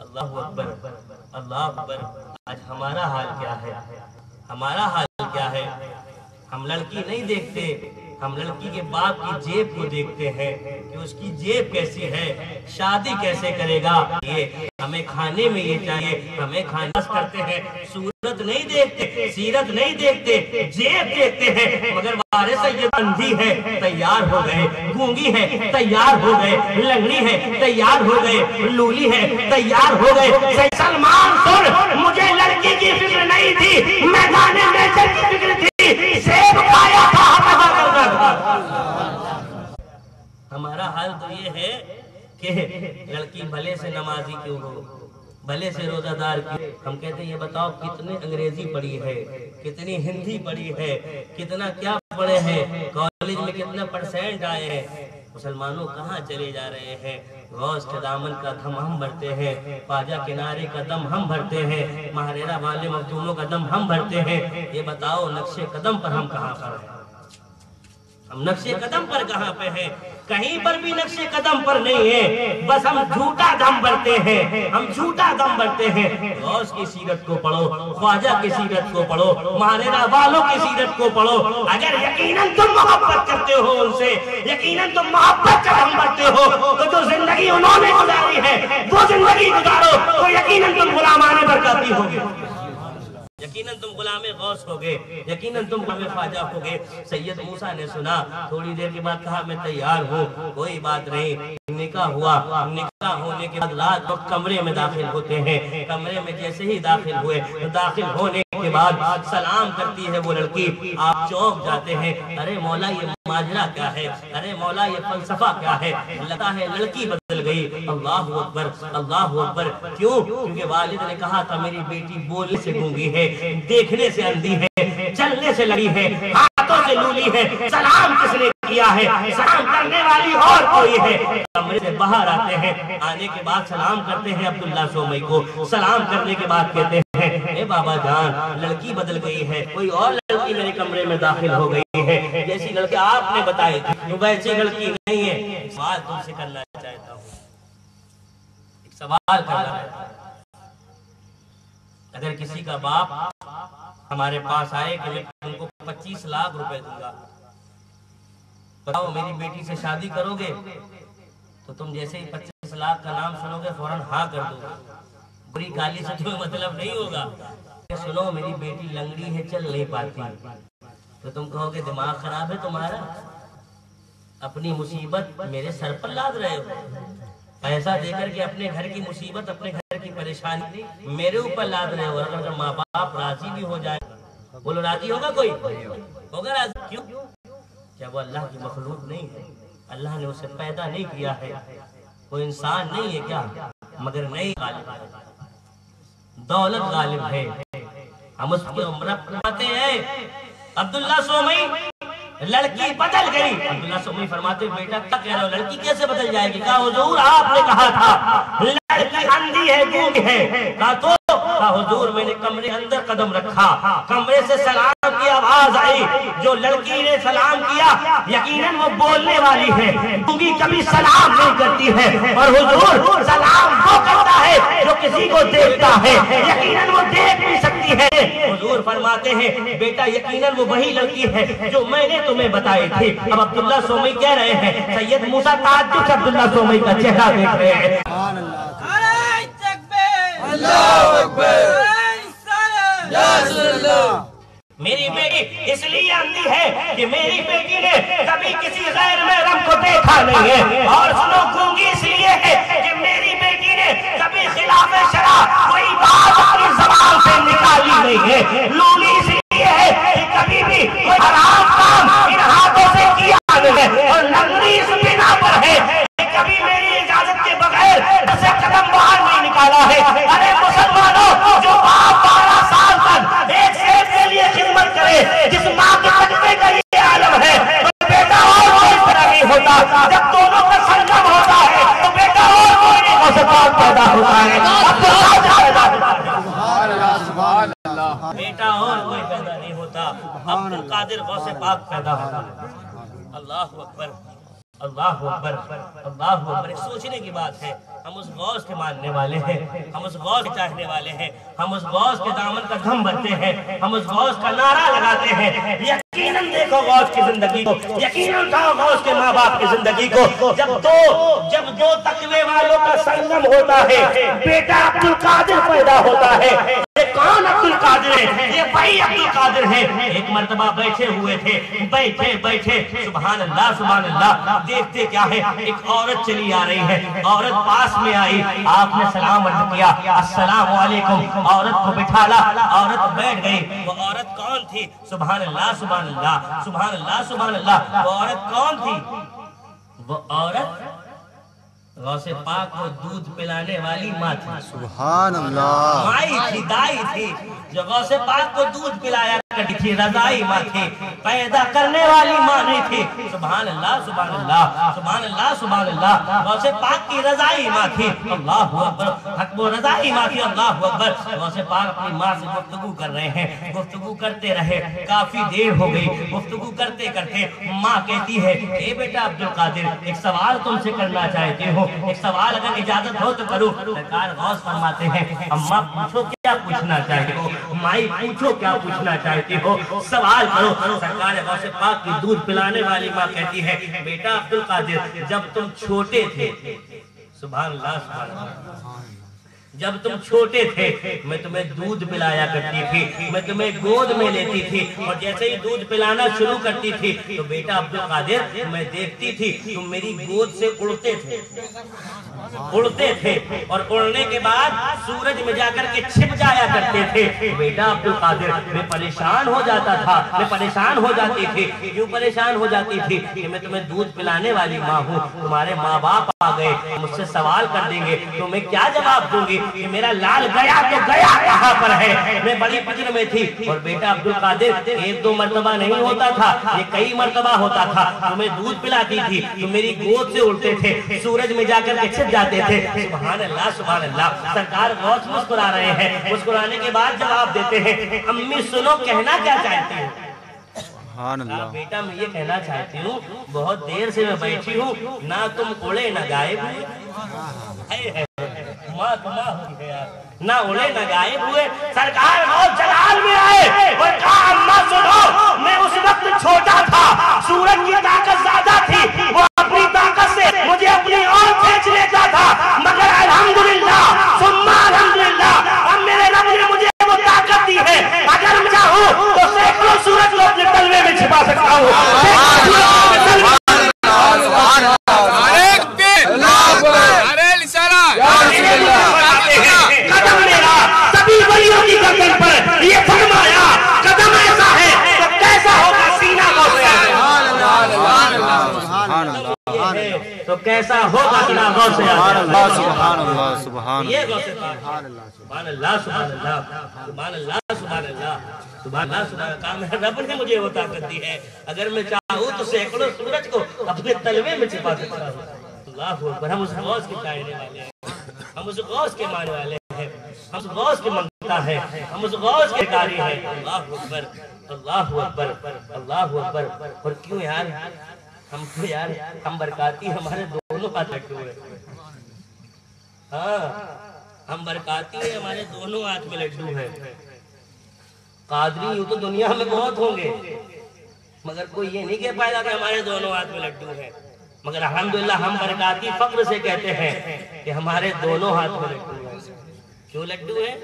اللہ اکبر اللہ اکبر. آج ہمارا حال کیا ہے؟ ہمارا حال کیا ہے؟ ہم لڑکی نہیں دیکھتے، ہم لڑکی کے باپ کی جیب کو دیکھتے ہیں کہ اس کی جیب کیسی ہے، شادی کیسے کرے گا. یہ ہمیں کھانے میں یہ چاہیے، ہمیں کھانا کرتے ہیں، صورت نہیں دیکھتے، سیرت نہیں دیکھتے، جیب دیکھتے ہیں. مگر وارث یہ اندھی ہے تیار ہو گئے، گونگی ہے تیار ہو گئے، لنگڑی ہے تیار ہو گئے، لولی ہے تیار ہو گئے. سلمان سن، مجھے لڑکی کی فکر نہیں تھی، میدان میچر کی فکر تھی. سیب کھایا تھا. ہمارا حال تو یہ ہے کہ لڑکی بھلے سے نمازی کیوں ہو، بھلے سے روزہ دار کیوں. ہم کہتے ہیں یہ بتاؤ کتنے انگریزی پڑھی ہے، کتنی ہندی پڑھی ہے، کتنا کیا پڑھے ہیں، کالج میں کتنا % آئے ہیں. مسلمانوں کہاں چلے جا رہے ہیں؟ غوث کے دامن کا دم ہم بھرتے ہیں، خواجہ کنارے کا دم ہم بھرتے ہیں، مہریرہ والے مخدوموں کا دم ہم بھرتے ہیں. یہ بتاؤ نقش قدم پر ہم کہاں پر ہیں؟ ہم نقش قدم پر کہاں پہ ہیں؟ کہیں پر بھی نقش قدم پر نہیں ہے. بس ہم جھوٹا دم بھرتے ہیں، ہم جھوٹا دم بھرتے ہیں. غوث کی سیرت کو پڑھو، خواجہ کی سیرت کو پڑھو، مہریرہ والوں کی سیرت کو پڑھو. اگر یقیناً تم محبت کرتے ہو ان سے، یقیناً تم محبت کا دم بھرتے ہو، تو جو زندگی انہوں نے گزاری ہے وہ زندگی گزارو، تو یقیناً تم غلامان برکاتی ہوگے، یقیناً تم غلام غوث ہوگے، یقیناً تم غلام خواجہ ہوگے. سید موسیٰ نے سنا، تھوڑی دیر کے بعد کہا میں تیار ہوں، کوئی بات نہیں. نکاح ہوا، نکاح ہونے کے بعد رات وقت کمرے میں داخل ہوتے ہیں. کمرے میں جیسے ہی داخل ہوئے، داخل ہونے کے بعد سلام کرتی ہے وہ لڑکی. آپ چونک جاتے ہیں، ارے مولا یہ ماجرا کیا ہے، ارے مولا یہ فلسفہ کیا ہے. لگتا ہے لڑکی بدل گئی. اللہ اکبر اللہ اکبر. کیوں؟ کیونکہ والد نے کہا تھا میری بیٹی بولنے سے گونگی ہے، دیکھنے سے اندھی ہے، چلنے سے لڑی ہے، ہاتھوں سے لولی ہے. سلام کس نے کیا ہے؟ سلام کرنے والی اور کوئی ہے. کمرے سے باہر آتے ہیں، آنے کے بعد سلام کرتے ہیں عبداللہ سومئی کو. سلام کرنے کے بعد کہتے ہیں اے بابا جان لڑکی بدل گئی ہے، کوئی اور لڑکی میرے کمرے میں داخل ہو گئی ہے، جیسی لڑکی آپ نے بتائی تھی ویسی لڑکی نہیں ہے. سوال تم سے کرنا چاہتا ہوں، ایک سوال کرنا ہے. اگر کسی کا باپ ہمارے پاس آئے کہ میں ان کو 25 لاکھ روپے دوں گا، بتاؤ میری بیٹی سے شادی کرو گے؟ تو تم جیسے ہی 25 لاکھ کا نام سنو گے فوراً ہاں کر دو گے. بری گالی سے تمہیں مطلب نہیں ہوگا. سنو میری بیٹی لنگڑی ہے، چل نہیں پاتی، تو تم کہو گے دماغ خراب ہے تمہارا، اپنی مصیبت میرے سر پر لاد رہے ہو، پیسہ دے کر کے اپنے گھر کی مصیبت، اپنے گھر کی پریشانی میرے اوپر لاد رہے ہو. اگر ماں باپ راضی بھی ہو جائے، بولو راضی ہوگا کوئی؟ ہوگا راضی؟ کیوں؟ کیا وہ اللہ کی مخلوق نہیں ہے؟ اللہ نے اسے پیدا نہیں کیا ہے؟ وہ انسان نہیں ہے کیا؟ مگر نہیں، غالب ہے، دولت غالب ہے. ہم اس کی عمرہ فرماتے ہیں عبداللہ سومئی لڑکی بدل گئی. عبداللہ سومئی فرماتے بیٹا کیا کہہ رہے ہو، لڑکی کیسے بدل جائے گی؟ کہا حضور آپ نے کہا تھا لڑکی اندھی ہے، گونگ ہے. کہا تو؟ کہا حضور میں نے کمرے اندر قدم رکھا، کمرے سے سلام کی آواز آئی، جو لڑکی نے سلام کیا یقیناً وہ بولنے والی ہے، گونگی کبھی سلام نہیں کرتی ہے. اور حضور سلام وہ کرتا ہے جو کسی کو دیکھتا ہے، یقیناً وہ دیکھ بھی سکتی ہے. حضور فرماتے ہیں بیٹا یقیناً وہ وہی لڑکی ہے جو میں نے تمہیں بتائی تھی. اب عبداللہ سومئی کہہ رہے ہیں، سید موسیٰ تعجب سے عبداللہ سومئی کا چہرہ دیکھ رہے ہیں. میری بیٹی اس لیے اندھی ہے کہ میری بیٹی نے کبھی کسی غیر محرم کو دیکھا نہیں ہے. اور سنو گونگی اس لیے ہے کہ میری بیٹی نے کبھی خلاف شرع کوئی بات اپنی زبان سے نکالی نہیں ہے. لولی اس لیے ہے کہ کبھی بھی کوئی حرام کام ان ہاتھوں سے کیا نہیں ہے. اور لنگڑی اس بنا پر ہے کہ کبھی میری اجازت کے بغیر سے قدم باہر نہیں نکالا ہے. ارے مسلمانوں، جو باپ 12 سال تک ایک سیب کے لیے خدمت کرے، جس ماں کے تجربے کا یہ عالم ہے، تو بیٹا اور کوئی طرح نہیں ہوتا. جب دونوں کا سنگم ہوتا ہے تو بیٹا اور کوئی نہیں ہو سکتا پیدا ہوتا ہے. بیٹا اور کوئی پیدا نہیں ہوتا، عبد القادر غوث پاک پیدا ہوتا ہے. اللہ اکبر. اللہ اکبر اللہ اکبر. ایک سوچنے کی بات ہے. ہم اس غوث کے ماننے والے ہیں, ہم اس غوث کے چاہنے والے ہیں, ہم اس غوث کے دامن کا دھم بھرتے ہیں, ہم اس غوث کا نعرہ لگاتے ہیں. یقیناً دیکھو غوث کی زندگی کو, یقیناً اٹھاؤ غوث کے ماں باپ کی زندگی کو. جب دو تقوی والوں کا سنگم ہوتا ہے, بیٹا عبد القادر پیدا ہوتا ہے. یہ کون عبد القادر ہے؟ یہ بھائی عبد القادر ہے. ایک مرتبہ بیٹھے ہوئے تھے, بیٹھے سبحان اللہ سبحان اللہ. دیکھتے کیا ہے, ایک عورت چلی آ رہی ہے. عورت پاس میں آئی, آپ نے سلام عرض کیا, السلام علیکم. عورت کو بٹھالا, عورت بیٹھ گئی. وہ عورت کون تھی؟ سبحان اللہ سبحان اللہ سبحان اللہ سبحان اللہ. وہ عورت کون تھی؟ وہ عورت غوث پاک کو دودھ پلانے والی ماں تھی. سبحان اللہ. مائی تھی, دائی تھی, جو غوث پاک کو دودھ پلایا کرتی تھی. رضائی ماں تھی, پیدا کرنے والی ماں نہیں تھی. سبحان اللہ سبحان اللہ سبحان اللہ سبحان اللہ. غوث پاک کی رضائی ماں تھی. اللہ اکبر. حق و رضائی ماں تھی. اللہ اکبر. غوث پاک اپنی ماں سے گفتگو کر رہے ہیں, گفتگو کرتے رہے, کافی دیر ہو گئی. گفتگو کرتے کرتے ماں کہتی ہے, اے بیٹا عبد القادر, ایک سوال تم سے کرنا چاہتی ہوں, ایک سوال اگر اجازت ہو تو کروں. سرکار غوث فرماتے ہیں, اماں پوچھو کیا پوچھنا چاہتی ہو, مائی پوچھو کیا پوچھنا چاہتی ہو, سوال کرو. سرکار غوث پاک کی دودھ پلانے والی ماں کہتی ہے, بیٹا عبد القادر, جب تم چھوٹے تھے, سبحان اللہ سبحان اللہ, جب تم چھوٹے تھے میں تمہیں دودھ پلایا کرتی تھی, میں تمہیں گود میں لیتی تھی, اور جیسے ہی دودھ پلانا شروع کرتی تھی تو بیٹا عبد القادر میں دیکھتی تھی تم میری گود سے اڑتے تھے, اور اڑنے کے بعد سورج میں جا کر کے چھپ جایا کرتے تھے. بیٹا عبد القادر میں پریشان ہو جاتا تھا, میں پریشان ہو جاتی تھی. کیوں پریشان ہو جاتی تھی؟ کہ میں تمہیں دودھ پلانے والی ماں ہوں, تمہارے ماں باپ آ گئے, مجھ سے سوال کر دیں گے تو میں کیا جواب دوں گی کہ میرا لال گیا تو گیا کہاں پر ہے. میں بڑی فکر میں تھی. اور بیٹا عبد القادر ایک دو مرتبہ نہیں ہوتا تھا, یہ کئی مرتبہ ہوتا تھا. تمہیں دودھ پلاتی تھی, تم میری گود سے اڑتے تھے, سورج میں جا کر کے چھپ جاتے تھے. سبحان اللہ سبحان اللہ. سرکار غوث مسکرا رہے ہیں, مسکرانے کے بعد جواب دیتے ہیں, امی سنو کہنا کیا چاہتے ہیں؟ بیٹا میں یہ کہنا چاہتی ہوں, بہت دیر سے میں بیٹھی ہوں, نہ تم اڑے نہ غائب ہوئے. ماں گناہ ہوئی ہے یار, نہ اڑے نہ غائب ہوئے. سرکار غوث جلال میں آئے اور کہا, اماں سنو, میں اس وقت چھوٹا تھا, سورج کی طاقت زیادہ تھی, وہ اپنی طاقت سے مجھے اپنی اور کھینچ لیتا تھا, مگر الحمدللہ ثم الحمدللہ اب میرے رب نے مجھے وہ طاقت دی ہے, اگر میں چاہوں تو سینکڑوں سورج کو اپنے تلوے میں چھپا سکتا ہوں. قدم میرا سبھی ولیوں کی گردن پر, یہ فرمایا قدم ایسا ہے تو کیسا ہوگا سینہ غوث تو کیسا ہوگا سینہ غوث. سبحان اللہ سبحان اللہ سبحان یہ غوث پاک, سبحان اللہ سبحان اللہ سبحان اللہ سبحان اللہ سبحان اللہ سبحان اللہ. کام ہے رب نے مجھے وہ طاقت دی ہے, اگر میں چاہوں تو سینکڑوں سورج کو اپنے تلوے میں چھپا سکتا ہوں. اللہ اکبر. ہم اس غوث کے چاہنے والے ہیں, ہم اس غوث کے ماننے والے ہیں, ہم اس غوث کے منگتا ہے, ہم اس غوث کے کاری ہیں. اللہ اکبر اللہ اکبر اللہ اکبر. اور کیوں یار, ہم کو یار ہم برکاتی, ہمارے دونوں ہاتھ لٹو ہیں. ہاں ہم برکاتی ہیں, ہمارے دونوں ہاتھ میں لڈو ہیں. قادری یوں تو دنیا میں بہت ہوں گے, مگر کوئی یہ نہیں کہہ پائے گا کہ ہمارے دونوں ہاتھ میں لڈو ہیں. مگر الحمدللہ ہم برکاتی فخر سے کہتے ہیں کہ ہمارے دونوں ہاتھ میں لڈو ہیں. کیوں لڈو ہیں؟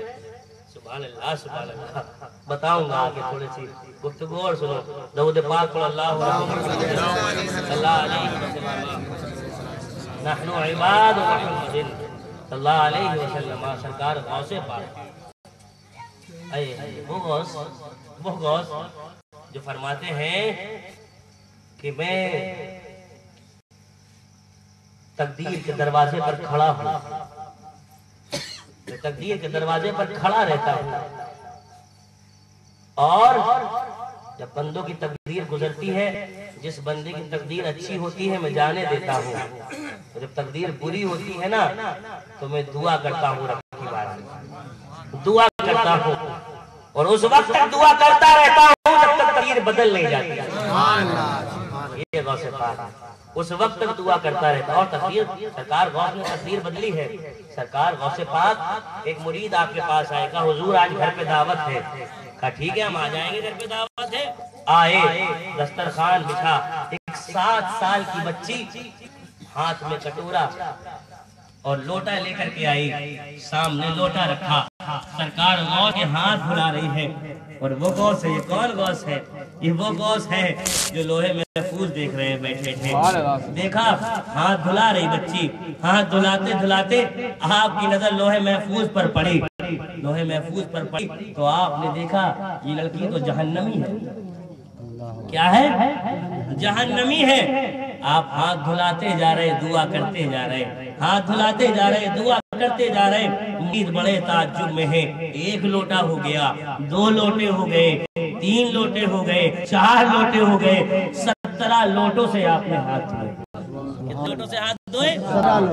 سبحان اللہ سبحان اللہ. بتاؤں گا آگے تھوڑی سی گفتگو اور سنو. درود پاک پڑھو, اللہ علیہ وسلم, نحن عباد محمد صلی اللہ علیہ وسلم. سرکار غوث پاک, وہ غوث جو فرماتے ہیں کہ میں تقدیر کے دروازے پر کھڑا ہوں, میں تقدیر کے دروازے پر کھڑا رہتا ہوں, اور جب بندوں کی تقدیر گزرتی ہے, جس بندے کی تقدیر اچھی ہوتی ہے میں جانے دیتا ہوں, جب تقدیر بری ہوتی ہے نا تو میں دعا کرتا ہوں, رب کی بارگاہ دعا کرتا ہوں, اور اس وقت تک دعا کرتا رہتا ہوں جب تک تقدیر بدل نہیں جاتی. یہ غوث پاک. اس وقت تک دعا کرتا رہتا. اور تقدیر سرکار غوث نے تقدیر بدلی ہے. سرکار غوث پاک ایک مرید آپ کے پاس آئے گا, حضور آج گھر پہ دعوت ہے. کہا ٹھیک ہے ہم آ جائیں گے, گھر پہ دعوت ہے. آئے, دسترخوان بچھا, ایک 7 سال کی بچی ہاتھ میں کٹورا اور لوٹا لے کر کے آئی, سامنے لوٹا رکھا. سرکار غوث کے ہاتھ دھلا رہی ہے. اور وہ غوث ہے, یہ کون غوث ہے؟ یہ وہ غوث ہے جو لوہے محفوظ دیکھ رہے ہیں بیٹھے تھے. دیکھا ہاتھ دھلا رہی بچی, ہاتھ دھلاتے دھلاتے آپ کی نظر لوہے محفوظ پر پڑی. لوہے محفوظ پر پڑی تو آپ نے دیکھا یہ لڑکی تو جہنمی ہے. کیا ہے؟ جہنمی ہے. آپ ہاتھ دھلاتے جا رہے, دعا کرتے جا رہے, ہاتھ دھلاتے جا رہے, دعا کرتے جا رہے. مرید بڑے تعجب میں ہے. 1 لوٹا ہو گیا, 2 لوٹے ہو گئے, 3 لوٹے ہو گئے, 4 لوٹے ہو گئے, 17 لوٹوں سے آپ نے ہاتھ دھوئے. کتنے لوٹوں سے ہاتھ دھوئے؟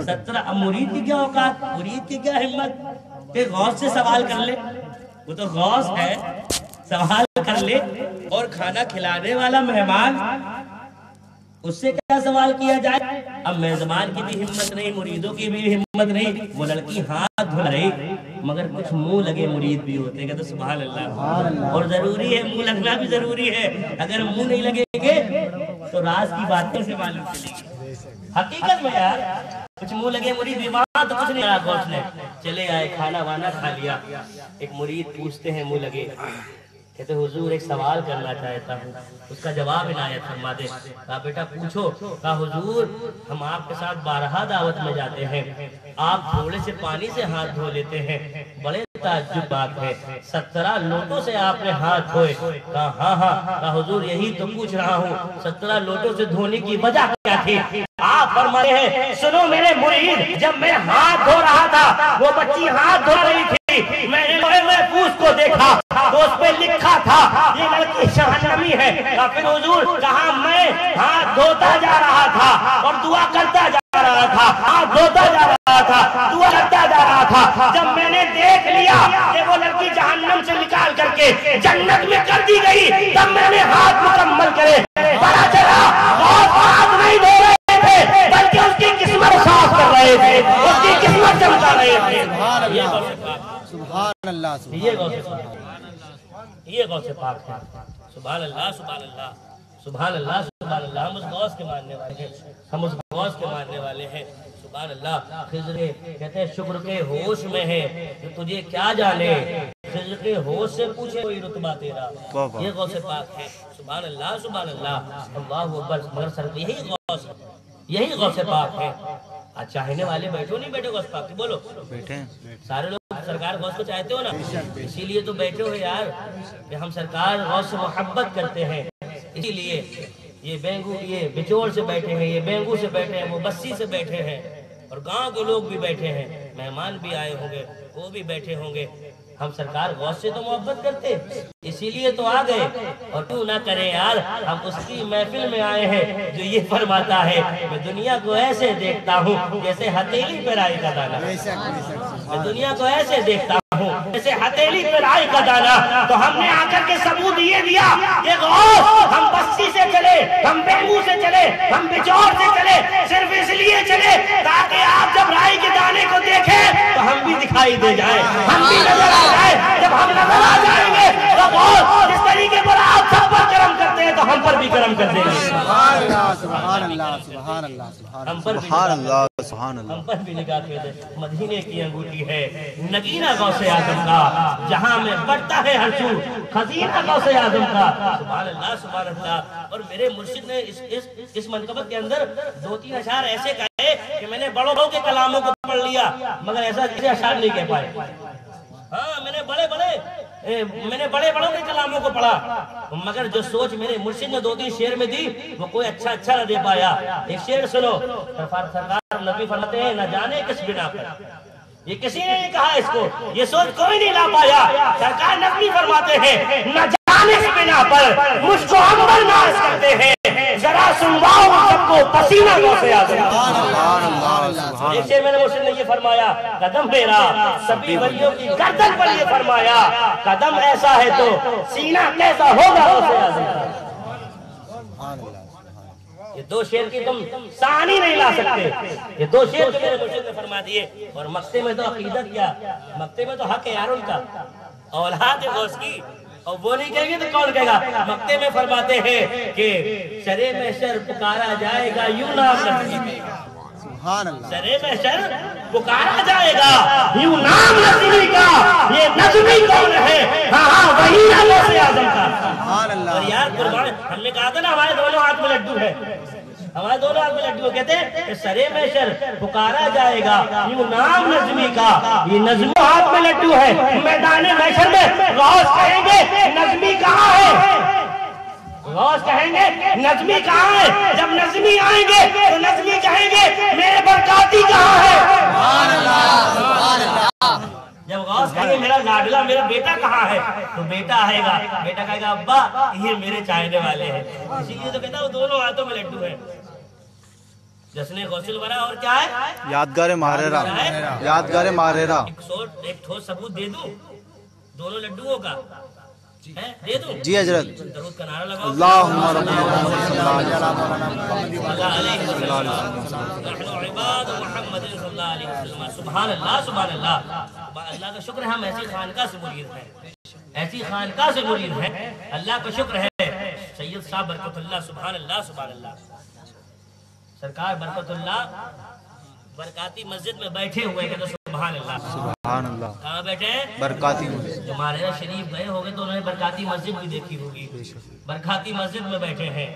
17. اب مرید کی کیا اوقات, مرید کی کیا ہمت کہ غوث سے سوال کر لے. وہ تو غوث ہے, سوال کر لے. اور کھانا کھلانے والا مہمان, اس سے کیا سوال کیا جائے. اب میزبان کی بھی ہمت نہیں, مریدوں کی بھی ہمت نہیں. وہ لڑکی ہاتھ دھل رہی, مگر کچھ منہ لگے مرید بھی ہوتے. کہتے سبحان اللہ. اور ضروری ہے, منہ لگنا بھی ضروری ہے. اگر منہ نہیں لگے گے تو راز کی باتیں سے معلوم چلے گی. حقیقت میں یار کچھ منہ لگے مرید بھی, وہاں تو کچھ نہیں آیا. غوث نے چلے آئے, کھانا وانا کھا لیا. ایک مرید پوچھتے ہیں منہ لگے, کہتے حضور ایک سوال کرنا چاہتا ہوں. اس کا جواب عنایت فرما دے. کہا بیٹا پوچھو. کہا حضور ہم آپ کے ساتھ 12 دعوت میں جاتے ہیں, آپ تھوڑے سے پانی سے ہاتھ دھو لیتے ہیں, بڑے تعجب بات ہے 17 لوٹوں سے آپ نے ہاتھ دھوئے. کہا ہاں ہاں. کہا حضور یہی تو پوچھ رہا ہوں, 17 لوٹوں سے دھونے کی وجہ کیا تھی؟ آپ فرماتے ہیں سنو میرے مرید, جب میں ہاتھ دھو رہا تھا وہ بچی ہاتھ دھو رہی تھی, میں نے لوہے محفوظ کو دیکھا تو اس پہ لکھا تھا یہ لڑکی جہنمی ہے. پھر حضور کہا میں ہاتھ دھوتا جا رہا تھا اور دعا کرتا جا رہا تھا, ہاتھ دھوتا جا رہا تھا, دعا کرتا جا رہا تھا. جب میں نے دیکھ لیا کہ وہ لڑکی جہنم سے نکال کر کے جنت میں کر دی گئی, تب میں نے ہاتھ مکمل کرے. پتا چلا غوث ہاتھ نہیں دھو رہے تھے بلکہ اس کی قسمت صاف کر رہے تھے, اس کی قسمت چمکا رہے تھے. سبحان اللہ. یہ غوث پاک ہے. سبحان اللہ سبحان اللہ سبحان اللہ سبحان اللہ. ہم اس غوث کے ماننے والے ہیں, ہم اس غوث کے ماننے والے ہیں. سبحان اللہ. خضر کہتے ہیں شکر کے ہوش میں ہے کہ تجھے کیا جانے, خضر کے ہوش سے پوچھے کوئی رتبہ تیرا. یہ غوث پاک ہے. سبحان اللہ سبحان اللہ. اللہ اکبر. مگر سر یہی غوث پاک ہے. چاہنے والے بیٹھو نہیں بیٹھے غوث پاک کی, بولو بیٹھے. سارے لوگ سرکار غوث کو چاہتے ہو نا, اسی لیے تو بیٹھے ہو یار کہ ہم سرکار غوث سے محبت کرتے ہیں. اسی لیے یہ بینگو, یہ بچوڑ سے بیٹھے ہیں, یہ بینگو سے بیٹھے ہیں, وہ بسی سے بیٹھے ہیں, اور گاؤں کے لوگ بھی بیٹھے ہیں, مہمان بھی آئے ہوں گے, وہ بھی بیٹھے ہوں گے. ہم سرکار غوث سے تو محبت کرتے, اسی لیے تو آ گئے. اور کیوں نہ کرے یار, ہم اس کی محفل میں آئے ہیں جو یہ فرماتا ہے میں دنیا کو ایسے دیکھتا ہوں جیسے ہتھیلی پہ رائی کا دانا. میں دنیا کو ایسے دیکھتا ہوں جیسے ہتھیلی پہ رائی کا دانا. تو ہم نے آ کر کے ثبوت یہ دیا کہ غوث ہم بستی سے چلے, ہم بینگو سے چلے, ہم بچور سے چلے, صرف اس لیے چلے تاکہ آپ جب رائی کے دانے کو دیکھیں تو ہم بھی دکھائی دے جائیں, ہم بھی نظر آ جائیں. جب ہم نظر آ جائیں گے تو غوث جس طریقے پر آپ سب پر کرم کرتے ہیں تو ہم پر بھی کرم کر دیں گے. سبحان اللہ سبحان اللہ سبحان اللہ سبحان اللہ سبحان اللہ. ہم پر بھی نگاہ کر دے. مدینے کی انگوٹھی ہے نگینہ غوث اعظم کا, جہاں میں بڑھتا ہے ہر سو خزینہ غوث اعظم کا. سبحان اللہ سبحان اللہ. اور میرے مرشد نے اس منقبت کے اندر 2-3 اشعار ایسے کہے کہ میں نے بڑوں کے کلاموں کو پڑھ لیا مگر ایسا کسی اشعار نہیں کہہ پائے. ہاں میں نے بڑے بڑوں کے کلاموں کو پڑھا, مگر جو سوچ میرے مرشد نے 2-3 شعر میں دی وہ کوئی اچھا نہ دے پایا. ایک شعر سنو, سرکار نبی فرماتے ہیں نہ جانے کس بنا پر, یہ کسی نے نہیں کہا اس کو, یہ سوچ کوئی نہیں لا پایا. سرکار نبی فرماتے ہیں نہ جانے کس بنا پر مجھ کو عنبر ناز کرتے ہیں, ذرا سنواؤ سب کو پسینہ غوث اعظم. ایک شعر میں نے مرشد نے یہ فرمایا قدم میرا سبھی ولیوں کی گردن پر, یہ فرمایا قدم ایسا ہے تو سینہ کیسا ہوگا غوث اعظم. یہ دو شعر کی تم ثانی نہیں لا سکتے. یہ دو شعر جو میرے مرشد نے فرما دیے. اور مقتے میں تو عقیدت کیا, مقتے میں تو حق ہے یار ان کا, اولاد غوث کی. اور وہ نہیں کہیں گے تو کون کہے گا؟ مقتے میں فرماتے ہیں کہ شرے محشر پکارا جائے گا یوں نام نصیبی کا. سبحان اللہ. شرے محشر پکارا جائے گا یوں نام نصیبی کا. یہ نظمی کون ہے؟ ہاں وہی ہے غوث اعظم کا. سبحان اللہ. اور یار قربان, ہم نے کہا تھا نا ہمارے دونوں ہاتھ میں لڈو ہے, ہمارے دونوں ہاتھ میں لڈو. کہتے ہیں کہ سرے محشر پکارا جائے گا یوں نام نظمی کا. یہ نظمی ہاتھ میں لڈو ہے. میدان محشر میں غوث کہیں گے نظمی کہاں ہے؟ غوث کہیں گے نظمی کہاں ہے؟ جب نظمی آئیں گے تو نظمی کہیں گے میرے برکاتی کہاں ہے؟ سبحان اللہ. سبحان اللہ. جب غوث کہیں گے میرا لاڈلا میرا بیٹا کہاں ہے, تو بیٹا آئے گا, بیٹا کہے گا ابا یہ میرے چاہنے والے ہیں. اسی لیے تو کہتا ہے وہ دونوں ہاتھوں میں لڈو ہے. جشن غوث الورا اور کیا ہے؟ یادگار ماہرہ. یادگار ماہرہ. ایک ٹھوس ثبوت دے دوں دونوں لڈوؤں کا, دے دوں؟ جی حضرت. درود کا نعرہ لگاؤ. اللہم ربنا عباد محمد صلی اللہ علیہ وسلم. سبحان اللہ سبحان اللہ. اللہ کا شکر ہے ہم ایسی خانقاہ سے مرید ہیں, ایسی خانقاہ سے مرید ہیں. اللہ کا شکر ہے. سید صاحب برکت اللہ. سبحان اللہ سبحان اللہ. سرکار برکت اللہ برکاتی مسجد میں بیٹھے ہوئے کہ سبحان اللہ. سبحان اللہ. کہاں بیٹھے ہیں؟ برکاتی مسجد. جو ماہرہ شریف گئے ہوگے تو انہوں نے برکاتی مسجد بھی دیکھی ہوگی. برکاتی مسجد میں بیٹھے ہیں,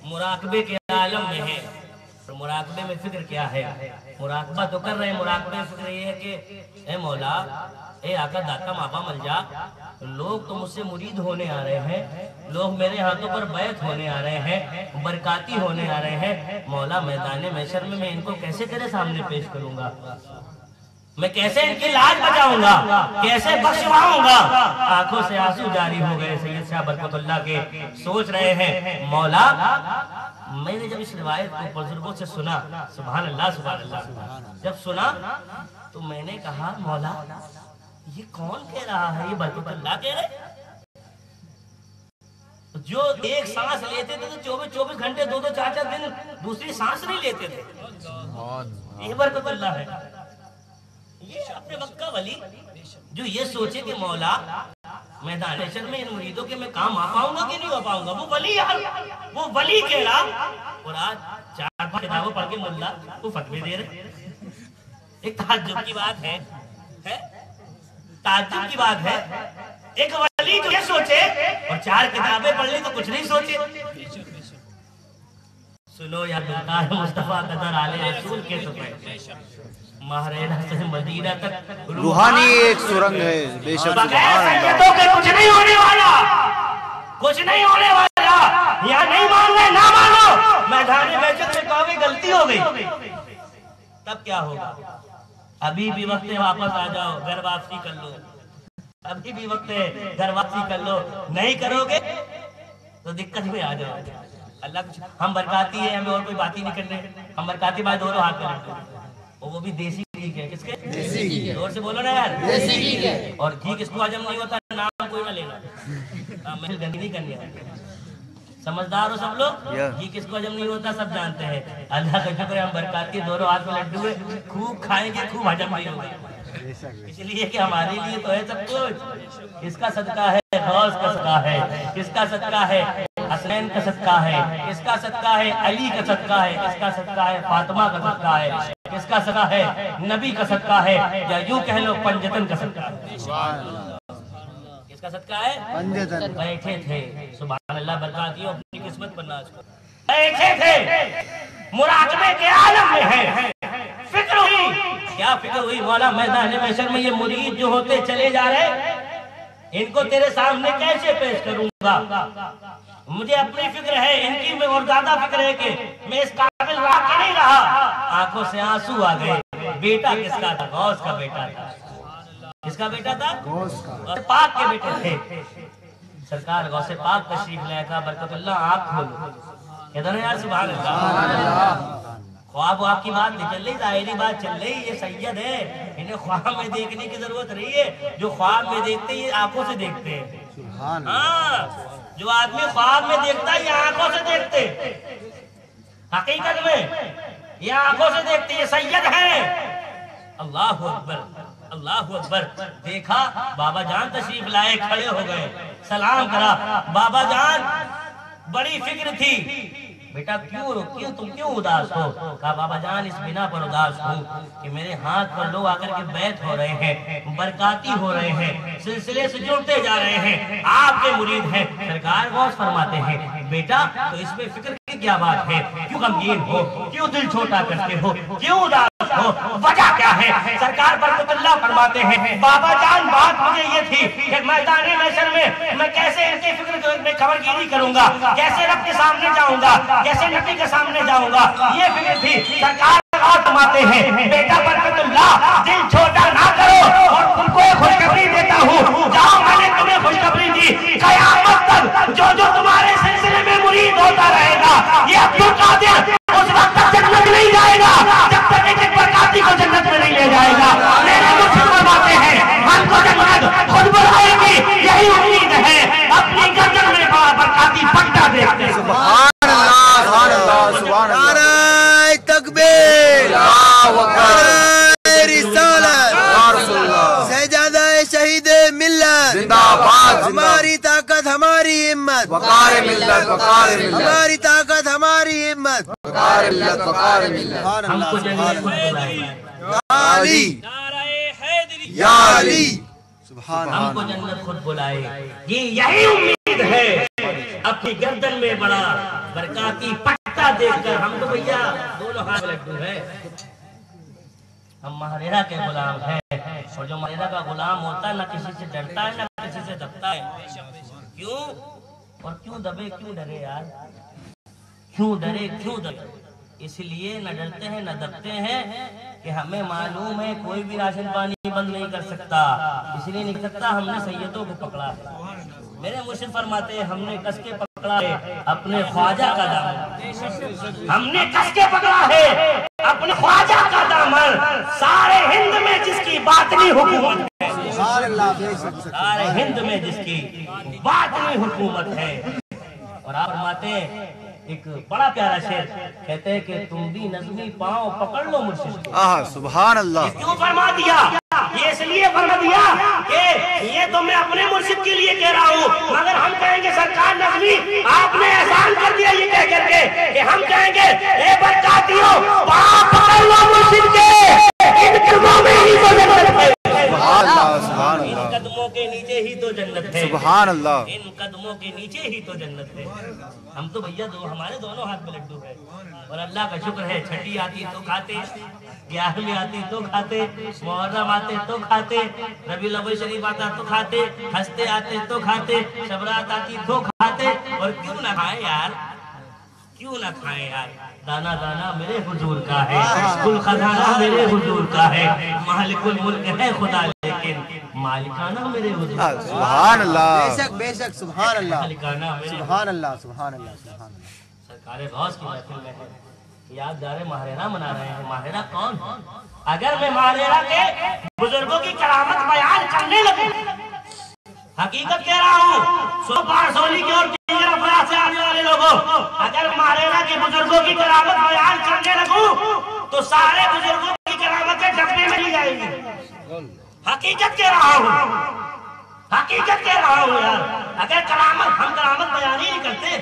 مراقبے کے عالم میں ہیں. اور مراقبے میں فکر کیا ہے؟ مراقبہ تو کر رہے ہیں, مراقبے میں فکر یہ ہے کہ اے مولا, اے آقا داتا ماپا مل جا, لوگ تو مجھ سے مرید ہونے آ رہے ہیں, لوگ میرے ہاتھوں پر بیعت ہونے آ رہے ہیں, برکاتی ہونے آ رہے ہیں. مولا میدان محشر میں ان کو کیسے تیرے سامنے پیش کروں گا؟ میں کیسے ان کی لاج بچاؤں گا؟ کیسے بخشواؤں گا؟ آنکھوں سے آنسو جاری ہو گئے سید صاحب برکت اللہ کے. سوچ رہے ہیں مولا, میں نے جب اس روایت کو بزرگوں سے سنا, سبحان اللہ سبحان اللہ, جب سنا تو میں نے کہا مولا یہ کون کہہ رہا ہے؟ یہ برکت اللہ کہہ رہے. جو ایک سانس لیتے تھے تو 24 گھنٹے 2 4 دن دوسری سانس نہیں لیتے تھے. یہ برکت اللہ ہے. یہ اپنے وقت کا ولی جو یہ سوچے کہ مولا میدان محشر میں ان مریدوں کے میں کام آ پاؤں گا کہ نہیں آ پاؤں گا. وہ ولی یار, وہ ولی کہہ رہا. اور آج 4 کتابوں پڑھ کے ملا وہ فتوے دے رہے. ایک تعجب کی بات ہے, تعجب کی بات ہے. ایک ولی جو یہ سوچے اور 4 کتابیں پڑھ لی تو کچھ نہیں سوچے. سنو یا بلکار مصطفیٰ قدر علیہ رسول کے تو مہرینہ سے مدینہ تک روحانی ایک سرنگ ہے. بے شک. بغیر سیدوں کے کچھ نہیں ہونے والا, کچھ نہیں ہونے والا. یا نہیں مان لے نہ مانو, میدان محشر میں کہو گے غلطی ہو گئی, تب کیا ہوگا؟ ابھی بھی وقت ہے واپس آ جاؤ, گھر واپسی کر لو. ابھی بھی وقت ہے گھر واپسی کر لو. نہیں کرو گے تو دقت میں آ جاؤ. اللہ کچھ, ہم برکاتی ہیں, ہمیں اور کوئی بات ہی نہیں کرنے. ہم برکاتی بھائی دونوں ہاتھ میں رکھتے ہیں. وہ بھی دیسی گھی ہے. کس کے؟ دیسی گھی. زور سے بولو نا یار. دیسی گھی ہے. اور گھی کس کو ہجم نہیں ہوتا, نام کوئی نہ لینا. محل گندی نہیں کرنی ہے. سمجھدار ہو سب لوگ. گھی کس کو ہجم نہیں ہوتا سب جانتے ہیں. اللہ کا شکر ہے ہم برکاتی دونوں ہاتھ میں لڈو ہے, خوب کھائیں گے, خوب ہجم نہیں ہوگا. اس لیے کہ ہمارے لیے تو ہے سب کچھ. اس کا صدقہ ہے غوث کا صدقہ ہے, اس کا صدقہ ہے حسنین کا صدقہ ہے, اس کا صدقہ ہے علی کا صدقہ ہے, اس کا صدقہ ہے فاطمہ کا صدقہ ہے, اس کا صدقہ ہے نبی کا صدقہ ہے, یا یوں کہہ لو پنجتن کا صدقہ ہے. اس کا صدقہ ہے پنجتن. بیٹھے تھے سبحان اللہ برکاتیوں اپنی قسمت پر ناز کرو. بیٹھے تھے مراقبے کے عالم میں ہیں. فکر ہوئی, کیا فکر ہوئی؟ مولا میدان محشر میں یہ مرید جو ہوتے چلے جا رہے, ان کو تیرے سامنے کیسے پیش کروں گا؟ مجھے اپنی فکر ہے, ان کی میں اور زیادہ فکر ہے کہ میں اس قابل واقع نہیں رہا. آنکھوں سے آنسو آ گئے. بیٹا کس کا تھا؟ غوث کا بیٹا تھا. کس کا بیٹا تھا؟ غوث پاک کے بیٹے تھے. سرکار غوث پاک تشریف لے کر برکت اللہ آنکھ کھولو. کہتے ہیں یار سبحان اللہ. خواب آپ کی بات نہیں چل رہی, ظاہری بات چل رہی. یہ سید ہے, انہیں خواب میں دیکھنے کی ضرورت نہیں ہے. جو خواب میں دیکھتے ہیں یہ آنکھوں سے دیکھتے ہیں. ہاں, جو آدمی خواب میں دیکھتا ہے یہ آنکھوں سے دیکھتے. حقیقت میں یہ آنکھوں سے دیکھتے یہ سید ہیں. اللہ اکبر اللہ اکبر. دیکھا بابا جان تشریف لائے, کھڑے ہو گئے, سلام کرا. بابا جان بڑی فکر تھی, بیٹا کیوں تم کیوں اداس ہو؟ کہا بابا جان اس بنا پر اداس ہوں کہ میرے ہاتھ پر لوگ آ کر کے بیعت ہو رہے ہیں, برکاتی ہو رہے ہیں, سلسلے سے جڑتے جا رہے ہیں, آپ کے مرید ہیں. سرکار غوث فرماتے ہیں بیٹا تو اس میں فکر کی کیا بات ہے؟ کیوں غمگین ہو, کیوں دل چھوٹا کرتے ہو, کیوں اداس ہو, وجہ کیا ہے؟ سرکار برکت اللہ فرماتے ہیں بابا جان بات مجھے یہ تھی کہ میدان محشر میں کیسے ان کی فکر میں خبرگیری کروں گا, کیسے رب کے سامنے جاؤں گا, کیسے نبی کے سامنے جاؤں گا, یہ فکر تھی. سرکار فرماتے ہیں بیٹا برکت اللہ دل چھوٹا نہ کرو اور تم کو خوشخبری دیتا ہوں, جاؤ میں نے تمہیں خوشخبری دی, قیامت تک جو تمہارے سلسلے میں مرید ہوتا رہے گا یہ عبد القادر اس وقت تک جنت نہیں جائے گا جب تک ایک برکاتی کو جنت میں نہیں لے جائے گا. میرے مرشد فرماتے ہیں ہم کو جنت خود بلائے گی, یہی امید ہے. اپنی گردن میں برکاتی پٹا دیکھتے ہیں. سبحان اللہ سبحان اللہ سبحان اللہ. نعرہ تکبیر, نعرہ رسالت, سجادہ شہید ملت زندہ باد. ہماری طاقت ہماری ہمت, وقار ملت وقار ملت. ہماری طاقت ہماری ہمت, وقار ملت وقار ملت. ہم کو جنت خود بلائے یا علی یا علی. سبحان ہم کو جنت خود بلائے, یہی امید ہے. اپنی گردن میں بڑا برکاتی پٹا دیکھ کر ہم تو بھیا دونوں ہاتھ لڈو ہے. ہم مہریرا کے غلام ہیں, اور جو مہریرا کا غلام ہوتا ہے نہ کسی سے ڈرتا ہے نہ کسی سے دبتا ہے. کیوں اور کیوں دبے, کیوں ڈرے یار, کیوں ڈرے کیوں دبے؟ اس لیے نہ ڈرتے ہیں نہ دبتے ہیں کہ ہمیں معلوم ہے کوئی بھی راشن پانی بند نہیں کر سکتا. اس لیے نہیں سکتا, ہم نے سیدوں کو پکڑا ہے. میرے مرشد فرماتے ہیں ہم نے کس کے پکڑا ہے اپنے خواجہ کا دامن, ہم نے کس کے پکڑا ہے اپنے خواجہ کا دامن. سارے ہند میں جس کی باطنی حکومت ہے, سارے ہند میں جس کی باطنی حکومت ہے. اور آپ فرماتے ہیں ایک بڑا پیارا شعر, کہتے ہیں کہ تم بھی نظمی پاؤں پکڑ لو مرشد. سبحان اللہ. کیوں فرما دیا؟ یہ اس لیے فرما دیا کہ یہ تو میں اپنے مرشد کے لیے کہہ رہا ہوں, مگر ہم کہیں گے سرکار نظمی آپ نے احسان کر دیا یہ کہہ کر کے کہ ہم کہیں گے اے برکاتیوں پاؤں پکڑ لو مرشد کے, ان قدموں میں ہی تو جنت ہے. سبحان اللہ سبحان ان اللہ قدموں کے نیچے ہی تو جنت ہے. سبحان اللہ. ان قدموں کے نیچے ہی تو جنت ہے. ہم تو بھیا ہمارے دونوں ہاتھ میں لڈو ہے, اور اللہ کا شکر ہے چھٹی آتی تو کھاتے, 11ویں آتی تو کھاتے, محرم آتے تو کھاتے, ربیع الاول شریف آتا تو کھاتے, ہستے آتے تو کھاتے, شبرات آتی تو کھاتے. اور کیوں نہ کھائیں یار, کیوں نہ کھائیں یار. دانا دانا میرے حضور کا ہے, کل خزانہ میرے حضور کا ہے, مالک الملک ہے خدا لیکن مالکانہ میرے حضور کا ہے. سبحان اللہ. بے شک بے شک. سبحان اللہ مالکانہ میرے سبحان اللہ سبحان اللہ سبحان اللہ. سرکار غوث کی محفل میں ہے, یادگار ماہریرا منا رہے ہیں. ماہریرا کون؟ اگر میں ماہریرا کے بزرگوں کی کرامت بیان کرنے لگوں, حقیقت کہہ رہا ہوں, سو پار سولی کی اور دیگر افراد سے آنے والے لوگوں, اگر ماہریرا کے بزرگوں کی کرامت بیان کرنے لگوں تو سارے بزرگوں کی کرامتیں ڈبے میں لی جائیں گی. حقیقت کہہ رہا ہوں, حقیقت کہہ رہا ہوں یار. اگر ہم کرامت بیان ہی نہیں کرتے,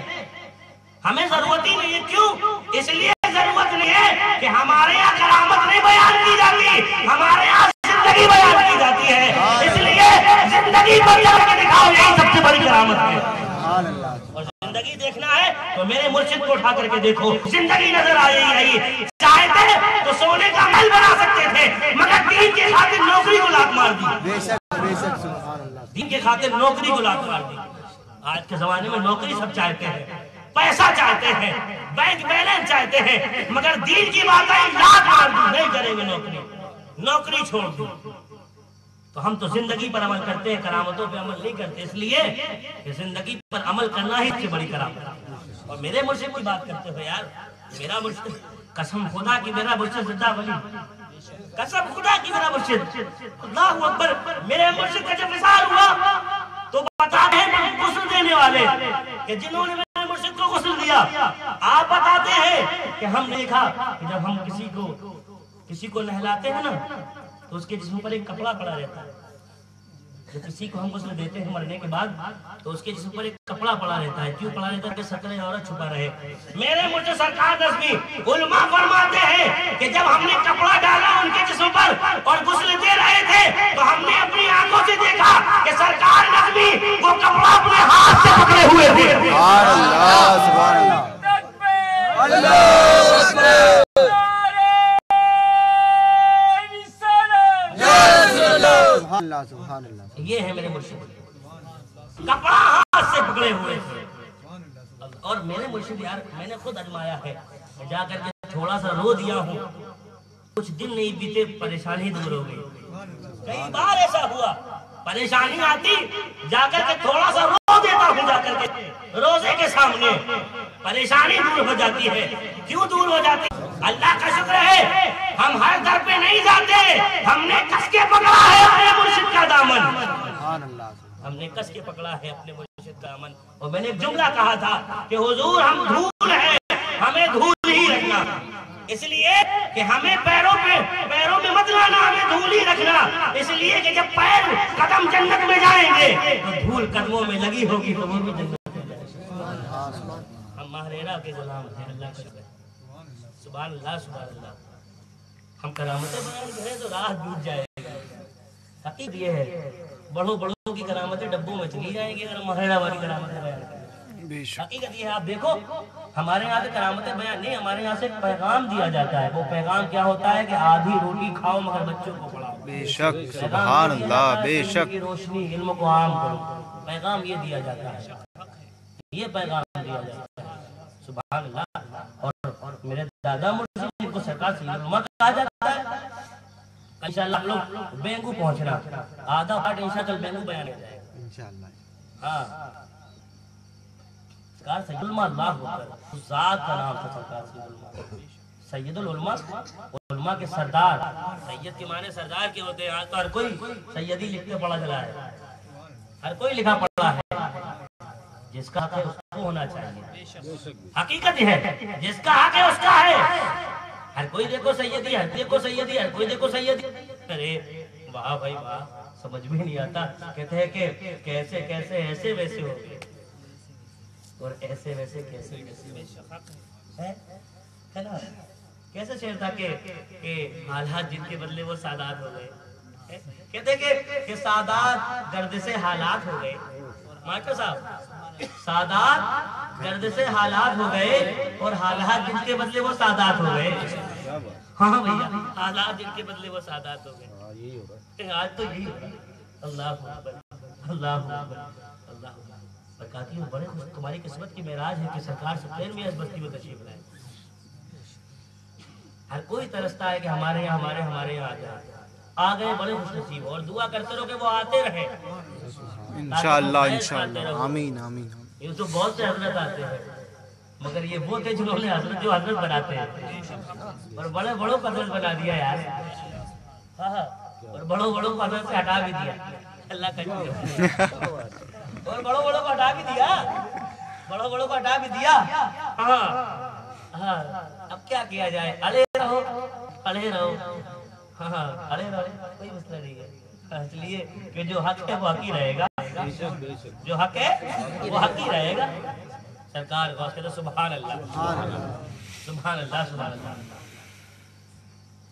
ہمیں ضرورت ہی نہیں ہے. کیوں؟ اس لیے ضرورت نہیں ہے کہ ہمارے یہاں کرامت نہیں بیان کی جاتی, ہمارے یہاں زندگی بیان کی جاتی ہے. اس لیے زندگی پر چل کے دکھاؤ, یہی سب سے بڑی کرامت ہے. اور زندگی دیکھنا ہے تو میرے مرشد کو اٹھا کر کے دیکھو, زندگی نظر آئی. چاہتے تو سونے کا محل بنا سکتے تھے, مگر دین کے خاطر نوکری کو لات مار دی. بے شک بے شک. سبحان اللہ. دین کے خاطر نوکری کو لات مار دی. آج کے زمانے میں نوکری سب چاہتے ہیں, پیسہ چاہتے ہیں, بینک بیلنس چاہتے ہیں, مگر دین کی بات آئی لات مار دی, نہیں کریں گے نوکری, نوکری چھوڑ دی. تو ہم تو زندگی پر عمل کرتے ہیں, کرامتوں پہ عمل نہیں کرتے. اس لیے کہ زندگی پر عمل کرنا ہی سے بڑی کرامت. اور میرے مرشد کی بات کرتے ہو یار, میرا مرشد, قسم خدا کی میرا مرشد زندہ ولی, قسم خدا کی میرا مرشد. اللہ اکبر. میرے مرشد کا جب وصال ہوا تو بتا ہیں غسل دینے والے کہ جنہوں نے میرے مرشد کو غسل دیا دیا. آپ بتاتے ہیں کہ ہم نے دیکھا کہ جب ہم کسی کو نہلاتے ہیں نا تو اس کے جسم پر ایک کپڑا پڑا رہتا ہے. جب کسی کو ہم غسل دیتے ہیں مرنے کے بعد تو اس کے جسم پر ایک کپڑا پڑا رہتا ہے. کیوں پڑا رہتا ہے؟ کہ سترے عورت چھپا رہے. میرے مجھے سرکار نظمی علماء فرماتے ہیں کہ جب ہم نے کپڑا ڈالا ان کے جسم پر اور غسل دے رہے تھے تو ہم نے اپنی آنکھوں سے دیکھا کہ سرکار نظمی وہ کپڑا اپنے ہاتھ سے پکڑے ہوئے تھے. سبحان اللہ سبحان اللہ اللہ اکبر. سبحان اللہ سبحان اللہ. یہ ہے میرے مرشد, کپڑا ہاتھ سے پکڑے ہوئے تھے. اور میرے مرشد یار میں نے خود آزمایا ہے, جا کر کے تھوڑا سا رو دیا ہوں, کچھ دن نہیں بیتے پریشانی دور ہو گئی. کئی بار ایسا ہوا پریشانی آتی جا کر کے تھوڑا سا رو دیتا ہوں, جا کر کے روزے کے سامنے پریشانی دور ہو جاتی ہے. کیوں دور ہو جاتی؟ اللہ کا شکر ہے ہم ہر در پہ نہیں جاتے, ہم نے کس کے پکڑا ہے اپنے مرشد کا دامن. سبحان اللہ. ہم نے کس کے پکڑا ہے اپنے مرشد کا دامن. اور میں نے ایک جملہ کہا تھا کہ حضور ہم دھول ہیں, ہمیں دھول ہی رکھنا. اس لیے کہ ہمیں پیروں میں مت لانا, ہمیں دھول ہی رکھنا. اس لیے کہ جب پیر قدم جنت میں جائیں گے تو دھول قدموں میں لگی ہوگی تو وہ بھی جنت میں جائیں گے. ہم ماہریرہ کے غلام ہیں. اللہ کا شکر. سبحان اللہ سبحان اللہ. ہم کرامتیں بیان کریں تو راہ ڈوب جائے گا. حقیقت یہ ہے بڑوں کی کرامتیں ڈبوں میں چلی جائیں گی اگر ہم ماہریرہ والی کرامتیں بیان کریں. حقیقت یہ ہے, آپ دیکھو ہمارے یہاں سے کرامتیں بیان نہیں, ہمارے یہاں سے پیغام دیا جاتا ہے. وہ پیغام کیا ہوتا ہے کہ آدھی روٹی کھاؤ مگر بچوں کو پڑھاؤ. بے شک سبحان اللہ بے شک. کی روشنی علم کو عام کرو. پیغام یہ دیا جاتا ہے, یہ پیغام دیا جاتا ہے. سبحان اللہ. اور میرے دادا مرشد جن کو سرکار سید العلماء کہا جاتا ہے. انشاءاللہ ہم لوگ بینگو پہنچنا, آدھا پارٹ انشاءاللہ کل بینگو بیان ہو جائے گا انشاءاللہ. ہاں سرکار سید العلماء اللہ اکبر, ذات کا نام تھا سرکار سید العلماء. سید العلماء, علماء کے سردار. سید کے معنی سردار کے ہوتے ہیں. آج تو ہر کوئی سیدی لکھتے پڑھا چلا ہے, ہر کوئی لکھا پڑھا ہے. جس کا حق ہے اس کو ہونا چاہیے. حقیقت ہے جس کا حق ہے اس کا ہے. ہر کوئی دیکھو سیدی, ہر دیکھو سیدی, ہر کوئی دیکھو سیدی. ارے واہ بھائی واہ, سمجھ بھی نہیں آتا. کہتے ہیں کہ کیسے کیسے ایسے ویسے ہو گئے, اور ایسے ویسے کیسے ویسے ہے نا. کیسے شعر تھا کہ حالات جن کے بدلے وہ سادات ہو گئے. کہتے کہ سادات گرد سے حالات ہو گئے. ماسٹر صاحب سادات گرد سے حالات ہو گئے اور حالات جن کے بدلے وہ سادات ہو گئے. ہاں بھیا, حالات جن کے بدلے وہ سادات ہو گئے. آج تو یہی ہو رہا. اللہ اکبر اللہ اکبر اللہ اکبر. برکاتی ہوں بڑے تمہاری قسمت کی معراج ہے کہ سرکار سپلین میں اس بستی میں تشریف لائے. ہر کوئی ترستا ہے کہ ہمارے یہاں آ جائے. آ گئے بڑے خوش نصیب, اور دعا کرتے رہو کہ وہ آتے رہے انشاءاللہ انشاءاللہ. آمین آمین. یہ تو بہت سے حضرت آتے ہیں مگر یہ وہ تھے جنہوں نے حضرت جو حضرت بناتے ہیں, اور بڑوں کو حضرت بنا دیا یار. اور بڑوں کو حضرت سے ہٹا بھی دیا. اللہ کا شکر. اور بڑوں کو ہٹا بھی دیا, بڑوں کو ہٹا بھی دیا. ہاں اب کیا کیا جائے, اڑے رہو اڑے رہو. ہاں اڑے رہو, کوئی مسئلہ نہیں ہے. اس لیے کہ جو حق ہے وہ حق ہی رہے گا, جو حق ہے وہ حق ہی رہے گا. سرکار غوث کہتے سبحان اللہ سبحان اللہ سبحان اللہ.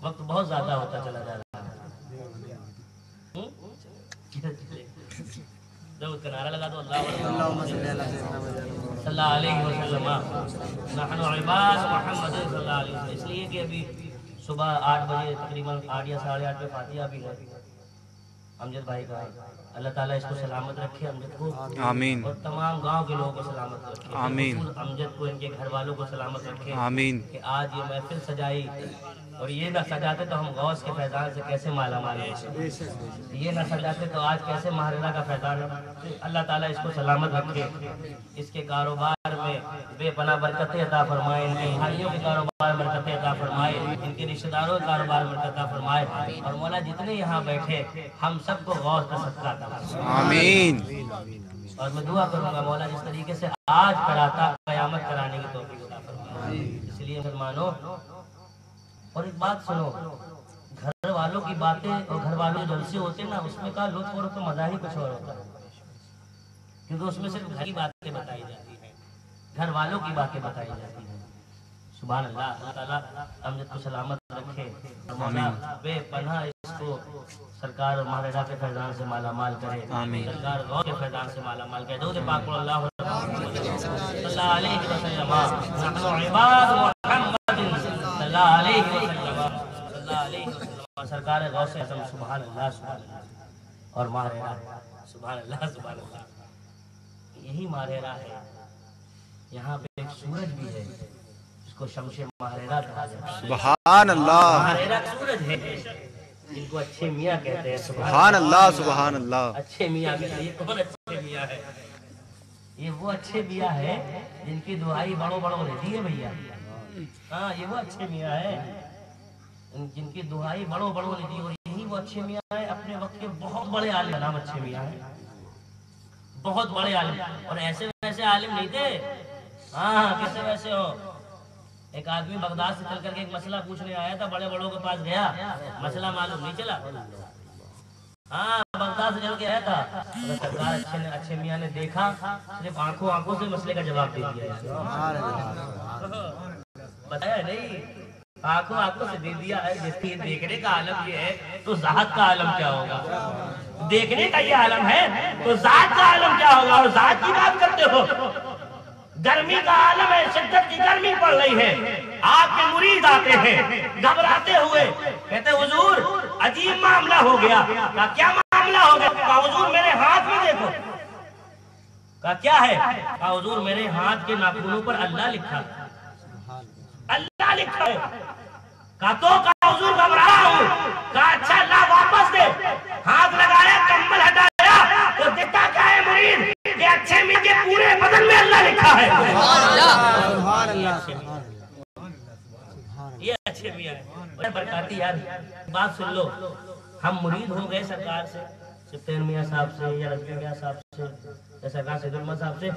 وقت بہت زیادہ ہوتا چلا جا رہا ہے. درود کا نعرہ لگا دو. اللہ صلی اللہ علیہ وسلم. نحن عباد محمد صلی اللہ علیہ وسلم. اس لیے کہ ابھی صبح 8 بجے تقریباً 8 یا 8:30 پہ فاتحہ بھی ہے امجد بھائی کا. اللہ تعالیٰ اس کو سلامت رکھے, امجد کو آمین, اور تمام گاؤں کے لوگوں کو سلامت رکھے. آمین. امجد کو ان کے گھر والوں کو سلامت رکھے. آمین. کہ آج یہ محفل سجائی اور یہ نہ سجاتے تو ہم غوث کے فیضان سے کیسے مالا مال ہوتے, یہ نہ سجاتے تو آج کیسے ماہریرہ کا فیضان. اللہ تعالیٰ اس کو سلامت رکھے, اس کے کاروبار میں بے پناہ برکتیں عطا فرمائے, ان کے بھائیوں کے کاروبار میں برکتیں عطا فرمائے, ان کے رشتہ داروں کے کاروبار میں برکت عطا فرمائے. اور مولا جتنے یہاں بیٹھے ہم سب کو غوث کا صدقہ عطا فرمائے. آمین. اور میں دعا کروں گا مولا جس طریقے سے آج کراتا قیامت کرانے کی توفیق عطا فرمائے۔ اس لیے مسلمانوں اور ایک بات سنو، گھر والوں کی باتیں اور گھر والوں جو جلسے ہوتے ہیں نا، اس میں کا لطف اور مزہ ہی کچھ اور ہوتا ہے، کیونکہ اس میں صرف گھر کی باتیں بتائی جاتی ہیں، گھر والوں کی باتیں بتائی جاتی ہیں۔ سبحان اللہ، اللہ تعالیٰ امجد کو سلامت رکھے، مولا بے پناہ اس کو سرکار اور مہاراجا کے فیضان سے مالا مال کرے، سرکار غور کے فیضان سے مالا مال کرے۔ درود پاک پڑھو، اللہ صلی اللہ علیہ وسلم، نحن عباد محمد صلی اللہ علیہ وسلم، صلی اللہ علیہ وسلم، سرکار غوث اعظم سبحان اللہ سبحان اللہ، اور ماہراجا سبحان اللہ سبحان اللہ۔ یہی ماہراجا ہے، یہاں پہ ایک سورج بھی ہے جس کو شمس ماہراجا کہا جاتا ہے۔ سبحان اللہ، ماہراجا سورج ہے جن کو اچھے میاں کہتے ہیں۔ سبحان اللہ، سبحان اللہ۔ اچھے میاں کہتے ہیں۔ یہ کون اچھے میاں ہے؟ یہ وہ اچھے میاں ہے جن کی دعائی بڑوں بڑوں رہتی ہے بھیا۔ ہاں، یہ وہ اچھے میاں ہے جن کی دعائی بڑوں بڑوں رہتی ہے، اور یہی وہ اچھے میاں ہے اپنے وقت کے بہت بڑے عالم۔ نام اچھے میاں ہیں، بہت بڑے عالم، اور ایسے ویسے عالم نہیں تھے۔ ہاں، کیسے ویسے ہو؟ ایک آدمی بغداد سے چل کر کے ایک مسئلہ پوچھنے آیا تھا، بڑے بڑوں کے پاس گیا، مسئلہ معلوم نہیں چلا۔ ہاں، بغداد سے چل کے آیا تھا، سرکار اچھے میاں نے دیکھا، صرف آنکھوں سے مسئلے کا جواب دے دیا۔ بتایا نہیں، آنکھوں سے دے دیا ہے۔ جس کی دیکھنے کا عالم یہ ہے تو ذات کا عالم کیا ہوگا؟ دیکھنے کا یہ عالم ہے تو ذات کا عالم کیا ہوگا؟ اور ذات کی بات کرتے ہو، گرمی کا عالم ہے، شدت کی گرمی پڑ رہی ہے، آپ کے مرید آتے ہیں گھبراتے ہوئے، کہتے حضور عجیب معاملہ ہو گیا۔ کہا کیا معاملہ ہو گیا؟ کہا حضور میرے ہاتھ میں دیکھو۔ کہا کیا ہے؟ کہا حضور میرے ہاتھ کے ناخنوں پر اللہ لکھا ہے، اللہ لکھا ہے۔ کہا تو؟ کہا حضور گھبرا ہوں۔ کہا اچھا اللہ واپس دے۔ ہاتھ لگایا، کمبل ہٹایا تو دیکھتا کیا ہے مرید کہ اچھے میاں کے پورے بدن میں اللہ لکھا ہے۔ سبحان اللہ، یہ اچھے میاں ہے۔ برکاتی یار بات سن لو، ہم مرید ہو گئے سرکار سے، سفتین میاں صاحب سے یا رضوی میاں صاحب سے یا سرکار سید علماء صاحب سے،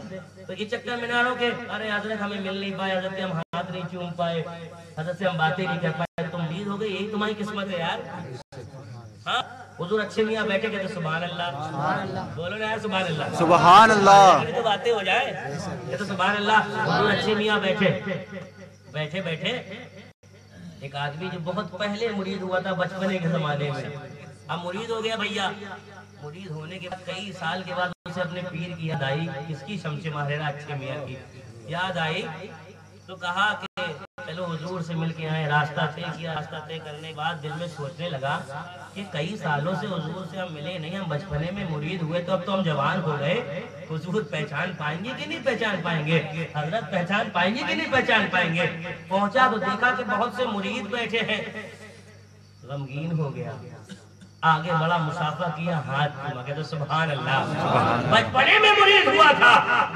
تو یہ چکر میں نہ رہو کہ ارے حضرت ہمیں مل نہیں پائے، حضرت ہم ہاتھ نہیں چوم پائے، حضرت سے ہم باتیں نہیں کر پائے۔ تم مرید ہو گئے، یہی تمہاری قسمت ہے یار۔ ہاں، حضور اچھے میاں بیٹھے کہتے سبحان اللہ، بولو نا سبحان اللہ، سبحان اللہ۔ تو باتیں ہو جائے کہتے سبحان اللہ۔ حضور اچھے میاں بیٹھے بیٹھے ایک آدمی جو بہت پہلے مرید ہوا تھا بچپنے کے زمانے میں، اب مرید ہو گیا بھیا، مرید ہونے کے بعد کئی سال کے بعد اسے اپنے پیر کی یاد آئی، کس کی؟ شمس ماہراجا اچھے میاں کی یاد آئی، تو کہا کہ چلو حضور سے مل کے آئے۔ راستہ طے کیا، راستہ طے کرنے کے بعد دل میں سوچنے لگا کہ کئی سالوں سے حضور سے ہم ملے نہیں، ہم بچپنے میں مرید ہوئے تو اب تو ہم جوان ہو گئے، حضور پہچان پائیں گے کہ نہیں پہچان پائیں گے؟ حضرت پہچان پائیں گے کہ نہیں پہچان پائیں گے؟ پہنچا تو دیکھا کہ بہت سے مرید بیٹھے ہیں، غمگین ہو گیا، آگے بڑا مسافہ کیا، ہاتھ چوما، کہتے سبحان اللہ۔ بچپنے میں مرید ہوا تھا،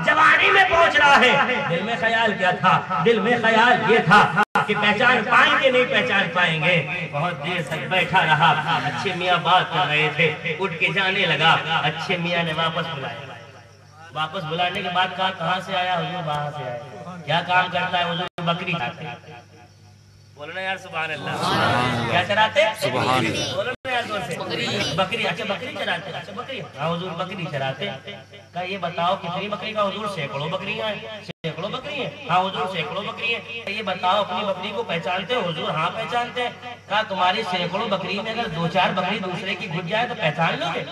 جوانی میں پہنچ رہا ہے، دل میں خیال کیا تھا؟ دل میں خیال یہ تھا کہ پہچان پائیں گے نہیں پہچان پائیں گے۔ بہت دیر تک بیٹھا رہا، اچھے میاں بات کر رہے تھے، اٹھ کے جانے لگا، اچھے میاں نے واپس بلایا۔ واپس بلانے کے بعد کہا کہاں سے آیا؟ حضور وہاں سے آیا۔ کیا کام کرتا ہے؟ حضور بکری چراتے ہیں۔ بولنا یار سبحان اللہ۔ کیا چراتے؟ سبحان اللہ۔ بولنا یار زور سے۔ بکری۔ اچھا بکری چراتے؟ اچھا بکری، ہاں حضور بکری چراتے۔ کہا یہ بتاؤ کتنی بکری؟ کا حضور سینکڑوں بکریاں ہیں۔ سینکڑوں بکری ہیں؟ ہاں حضور سینکڑوں بکری ہیں۔ یہ بتاؤ اپنی بکری کو پہچانتے ہو؟ حضور ہاں پہچانتے ہیں۔ کہا تمہاری سینکڑوں بکری میں اگر دو چار بکری دوسرے کی گھس جائے تو پہچان لو گے؟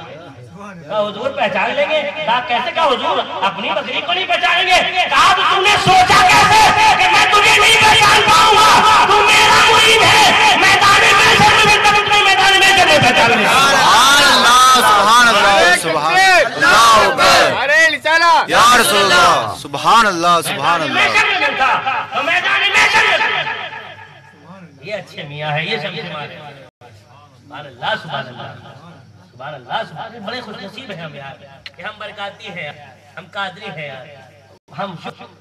کہا حضور پہچان لیں گے۔ کہا کیسے؟ کہا حضور اپنی بکری کو نہیں پہچانیں گے۔ کہا تو تم نے سوچا کیسے کہ میں تجھے نہیں پہچان پاؤں گا؟ تو میرا مرید ہے، میدان محشر میں میدان محشر میں پہچان لے۔ سبحان اللہ، سبحان اللہ، سبحان اللہ اکبر۔ ارے رسالہ یا رسول اللہ، سبحان اللہ، سبحان اللہ۔ محشر میں ملتا تو میدان محشر میں۔ یہ اچھے میاں ہے، یہ سب ہمارے۔ سبحان اللہ، سبحان اللہ، سبحان اللہ، سبحان اللہ۔ بڑے خوش نصیب ہیں ہم یار کہ ہم برکاتی ہیں، ہم قادری ہیں یار،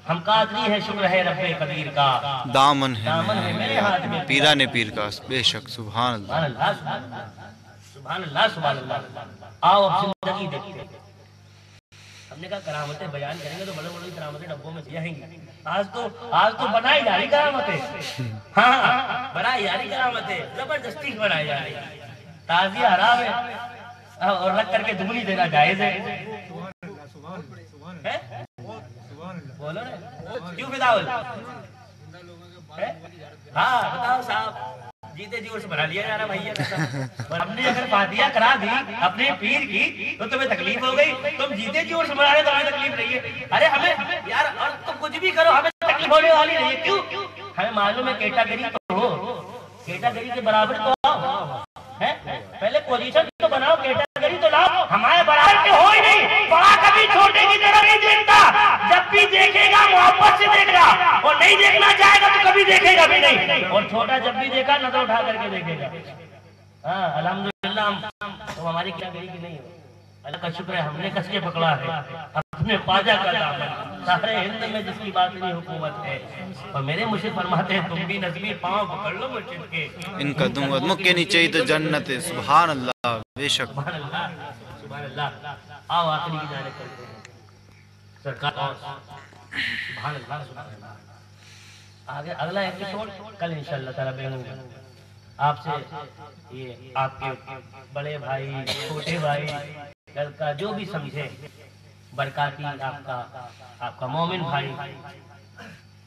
ہم قادری ہیں، شکر ہے رب قدیر کا، دامن دامن ہے میرے ہاتھ میں، پیرانے پیر کا بے شک۔ سبحان اللہ، سبحان اللہ، سبحان اللہ، سبحان اللہ، سبحان اللہ۔ آؤ اب زندگی دیکھتے ہیں، اب ہم نے کہا کرامتیں بیان کریں گے تو بڑے بڑی کرامتیں ڈبوں میں آئیں گی. آج تو بنائی جا رہی کرامتیں. ہاں بنائی جا رہی کرامتیں, زبردستی بنائی جا رہی. تعزیہ حرام ہے اور رکھ کر کے دگنی دینا جائز ہے. بولو نا کیوں بداول؟ ہاں بتاؤ صاحب, جیتے جی اس بنا لیا جا رہا بھائی. ہم نے اگر فاتحہ کرا دی اپنے پیر کی تو تمہیں تکلیف ہو گئی, تم جیتے جی اس بنا رہے تو ہمیں تکلیف نہیں ہے. ارے ہمیں یار اور تم کچھ بھی کرو ہمیں تکلیف ہونے والی نہیں ہے. کیوں؟ ہمیں معلوم ہے کیٹاگری تو ہو, کیٹاگری کے برابر تو آؤ, پہلے پوزیشن تو بناؤ, کیٹاگری تو لاؤ. ہمارے برابر کے ہو ہی نہیں. بڑا کبھی چھوٹے کی طرح نہیں دیکھتا, جب بھی دیکھے گا محبت سے دیکھ گا, اور نہیں دیکھنا چاہے گا تو کبھی دیکھے گا بھی نہیں. اور چھوٹا جب بھی دیکھا نظر اٹھا کر کے دیکھے گا. ہاں الحمدللہ تو ہماری کیٹاگری کی نہیں ہے. اللہ کا شکر ہے ہم نے کس کے پکڑا ہے اپنے خواجہ کا دامن. سارے ہند میں جس کی باطنی حکومت ہے. اور میرے مرشد فرماتے ہیں تم بھی نظمی پاؤں پکڑ لو مرشد کے, ان کا دوں مکے نہیں چاہیے تو جنت ہے. سبحان اللہ, بے شک سبحان اللہ سبحان اللہ. آؤ آخری کی جانب چلتے ہیں سرکار. سبحان اللہ سبحان اللہ. آگے اگلا ایپیسوڈ کل انشاءاللہ تعالیٰ بیان ہوگا. آپ سے یہ آپ کے بڑے بھائی چھوٹے بھائی کل کا جو بھی سمجھے برکاتی آپ کا مومن بھائی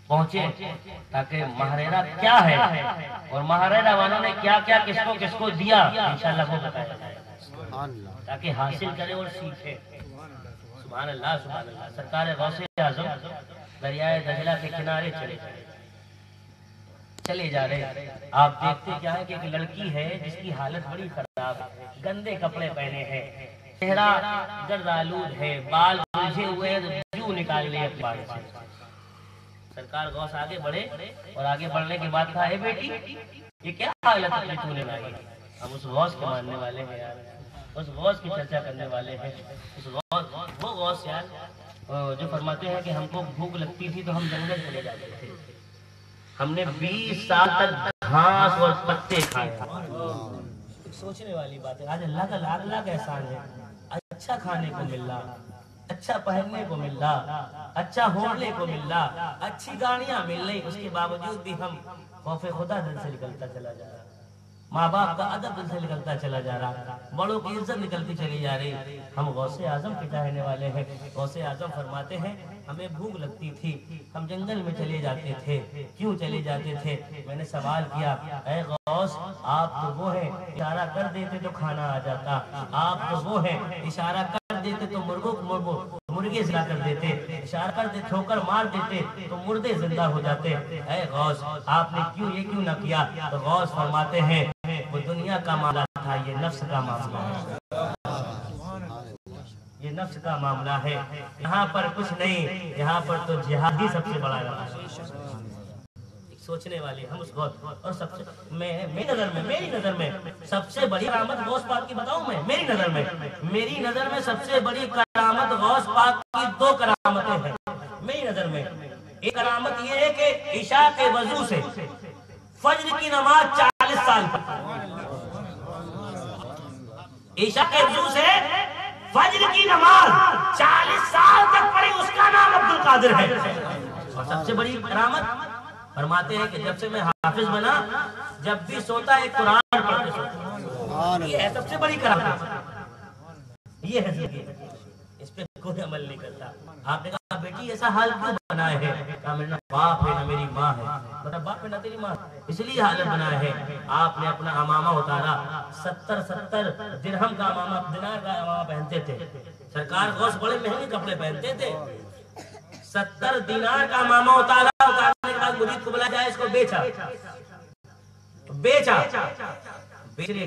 پہنچے, تاکہ مہریرہ کیا ہے اور مہریرہ والوں نے کیا کیا کس کو دیا انشاءاللہ وہ بتایا جائے, تاکہ حاصل کرے اور سیکھے. سبحان اللہ سبحان اللہ. سرکار غوث اعظم دریائے دجلہ کے کنارے چلے جا رہے. آپ دیکھتے کیا ہے کہ ایک لڑکی ہے جس کی حالت بڑی خراب ہے, گندے کپڑے پہنے ہیں, چہرہ گردآلود ہے, بال الجھے ہوئے جو نکال لے اپنے بال سے. سرکار غوث آگے بڑھے اور آگے بڑھنے کے بعد کہا, اے بیٹی یہ کیا حالت اپنی تو نے لائی؟ ہم اس غوث کے ماننے والے ہیں یار, اس غوث کی چرچا کرنے والے ہیں. وہ غوث یار جو فرماتے ہیں کہ ہم کو بھوک لگتی تھی تو ہم جنگل چلے جاتے تھے, ہم نے 20 سال تک گھاس اور پتے کھائے. سوچنے والی بات ہے. آج اللہ کا لاکھ لاکھ احسان ہے, اچھا کھانے کو مل رہا, اچھا پہننے کو مل رہا, اچھا ہونے کو مل رہا, اچھی گاڑیاں مل رہی, اس کے باوجود بھی ہم خوف خدا دل سے نکلتا چلا جا رہا, ماں باپ کا ادب دل سے نکلتا چلا جا رہا, بڑوں کی عزت نکلتی چلی جا رہی. ہم غوث اعظم کے چاہنے والے ہیں. غوث اعظم فرماتے ہیں ہمیں بھوک لگتی تھی, ہم جنگل میں چلے جاتے تھے. کیوں چلے جاتے تھے؟ میں نے سوال کیا, اے غوث آپ تو وہ ہیں اشارہ کر دیتے تو کھانا آ جاتا, آپ تو وہ ہیں اشارہ کر دیتے تو مرغے زندہ کر دیتے, اشارہ کر دیتے ٹھوکر مار دیتے تو مردے زندہ ہو جاتے. اے غوث آپ نے کیوں نہ کیا؟ تو غوث فرماتے ہیں وہ دنیا کا معاملہ تھا, یہ نفس کا معاملہ ہے, یہ نفس کا معاملہ ہے. یہاں پر کچھ نہیں, یہاں پر تو جہاد ہی سب سے بڑا رہا ہے. سوچنے والے ہم اس غوث, اور سب سے میری نظر میں سب سے بڑی کرامت غوث پاک کی بتاؤں میں, میری نظر میں سب سے بڑی کرامت غوث پاک کی 2 کرامتیں ہیں میری نظر میں. ایک کرامت یہ ہے کہ عشاء کے وضو سے فجر کی نماز 40 سال تک, عشاء کے وضو سے فجر کی نماز 40 سال تک پڑھی, اس کا نام عبد القادر ہے. اور سب سے بڑی کرامت فرماتے ہیں کہ جب سے میں حافظ بنا جب بھی سوتا ہے قرآن پڑھ کے سوتا. یہ ہے سب سے بڑی کرامت, یہ ہے زندگی, اس پہ کوئی عمل نہیں کرتا. آپ نے کہا بیٹی ایسا حال کیوں بنا ہے؟ کہا میرا باپ ہے نہ میری ماں ہے. میرا باپ ہے نہ تیری ماں, اس لیے حالت بنا ہے. آپ نے اپنا امامہ اتارا, 70 درہم کا امامہ, دینار کا امامہ پہنتے تھے. سرکار غوث بڑے مہنگے کپڑے پہنتے تھے. 70 دینار کا امامہ اتارا, اتارنے کے بعد مرید کو بلا جائے, اس کو بیچنے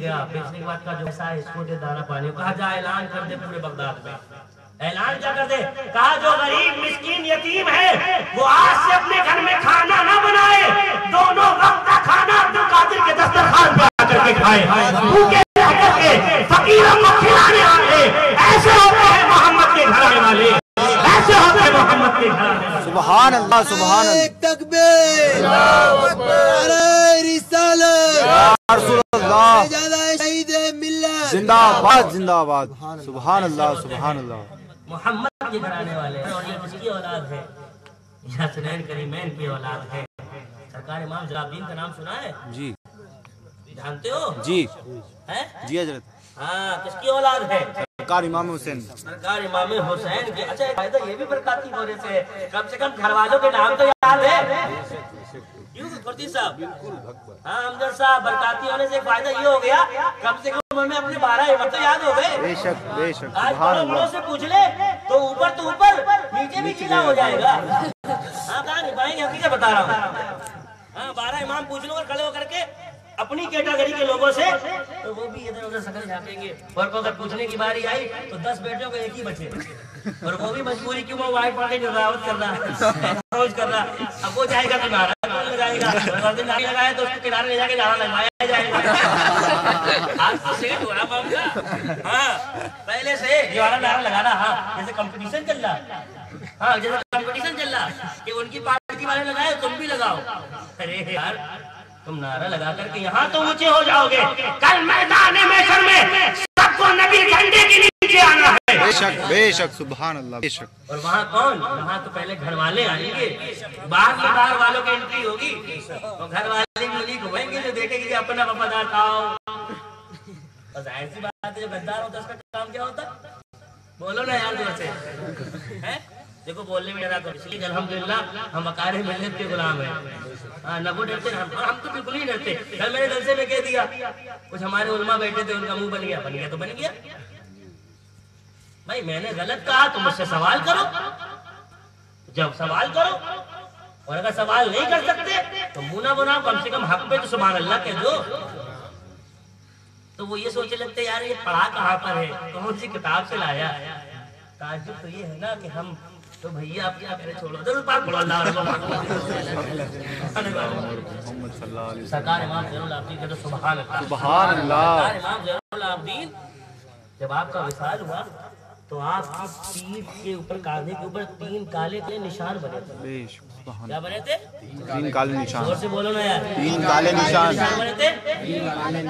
گیا. بیچنے کے بعد کا جو ایسا ہے اس کو دے دانا پانی, کہا جا اعلان کر دے پورے بغداد میں. اعلان کیا کر دے؟ کہا جو غریب مسکین یتیم ہے وہ آج سے اپنے گھر میں کھانا نہ بنائے, دونوں وقت کا کھانا عبد القادر کے دسترخوان پہ آ کر کے کھائے, بھوکے رہ کر کے فقیروں کو کھلانے والے. ایسے ہوتے ہیں محمد کے گھرانے والے, ایسے ہوتے ہیں محمد کے گھرانے والے. سبحان اللہ سبحان اللہ. تکبیر, نعرہ رسالت, یا رسول اللہ, شہید ملت زندہ آباد زندہ آباد. سبحان اللہ سبحان اللہ. محمد کے گھرانے والے ہیں، اور یہ کس کی اولاد ہے؟ یہ حسنین کریمین کی اولاد ہے۔ سرکار امام جلال الدین کا نام سنا ہے؟ جی جانتے ہو؟ جی ہے؟ جی حضرت، ہاں، کس کی اولاد ہے؟ سرکار امام حسین۔ سرکار امام حسین کے۔ اچھا ایک فائدہ یہ بھی برکاتی ہونے سے ہے، کم سے کم گھر والوں کے نام تو یاد ہے۔ کیوں فرتی صاحب؟ ہاں امجد صاحب، برکاتی ہونے سے ایک فائدہ یہ ہو گیا، کم سے کم ہمیں اپنے 12 امام تو یاد ہو گئے۔ بے شک بے شک، آج سبحان بڑوں اللہ۔ سے پوچھ لے تو اوپر نیچے بھی چیلا ہو جائے گا۔ ہاں کہاں نہیں پائیں گے، حقیقت بتا رہا ہوں۔ ہاں 12 امام پوچھ لو اور کھڑے ہو کر کے اپنی کیٹاگری کے لوگوں سے، تو وہ بھی ادھر ادھر شکل چھاپیں گے، اور اگر پوچھنے کی باری آئی تو 10 بیٹوں کو ایک ہی بچے، اور وہ بھی مجبوری کیوں وہ وائٹ پارٹی نظارت کر رہا۔ اب وہ جائے گا تو نعرہ کون لگائے گا، نعرہ لگایا تو اس کو کنارے لے جا کے نعرہ لگوایا جائے گا۔ آج تو سیٹ ہو رہا معاملہ۔ ہاں پہلے سے یہ والا نعرہ لگانا، ہاں جیسے کمپٹیشن چل رہا، ہاں جیسے کمپٹیشن چل رہا کہ ان کی پارٹی والے لگائے تم بھی لگاؤ۔ ارے یار تم نعرہ لگا کر کے یہاں تو اونچے ہو جاؤ گے، کل میدان محشر میں سب کو نبی جھنڈے کے نیچے آنا ہے۔ بے شک بے شک، سبحان اللہ، بے شک۔ اور وہاں کون؟ وہاں تو پہلے گھر والے آئیں گے، باہر والوں کی انٹری ہوگی، اور گھر والے بھی انہیں گھومیں گے جو دیکھیں گے کہ اپنا وفادار تھا۔ اور ظاہر سی بات ہے جو غدار ہوتا ہے اس کا کام کیا ہوتا؟ بولو نا یار دور سے، دیکھو بولنے میں ڈرا کر، اس لیے الحمدللہ ہم وقار ملت کے غلام ہیں۔ ہاں نہ وہ ڈرتے، ہم تو بالکل ہی ڈرتے۔ کل میں نے جلسے میں کہہ دیا، کچھ ہمارے علماء بیٹھے تھے، ان کا منہ بن گیا تو بن گیا۔ بھائی میں نے غلط کہا تو مجھ سے سوال کرو، جب سوال کرو، اور اگر سوال نہیں کر سکتے تو منہ نہ بناؤ، کم سے کم حق پہ تو سبحان اللہ کہہ دو۔ تو وہ یہ سوچنے لگتے یار یہ پڑھا کہاں پر ہے، کون سی کتاب سے لایا۔ تعجب تو یہ ہے نا کہ ہم تو بھیا آپ کیا کریں، چھوڑو ضرور پاک پڑھو اللہ سرکار امام زین العابدین کہتے سبحان اللہ، سبحان اللہ۔ سرکار امام زین العابدین جب آپ کا وصال ہوا تو آپ کی پیٹھ کے اوپر، کاندھے کے اوپر 3 کالے کے نشان بنے تھے۔ بے شک، سبحان کیا بنے تھے؟ 3 کالے نشان۔ زور سے بولو نا یار، 3 کالے نشان بنے تھے،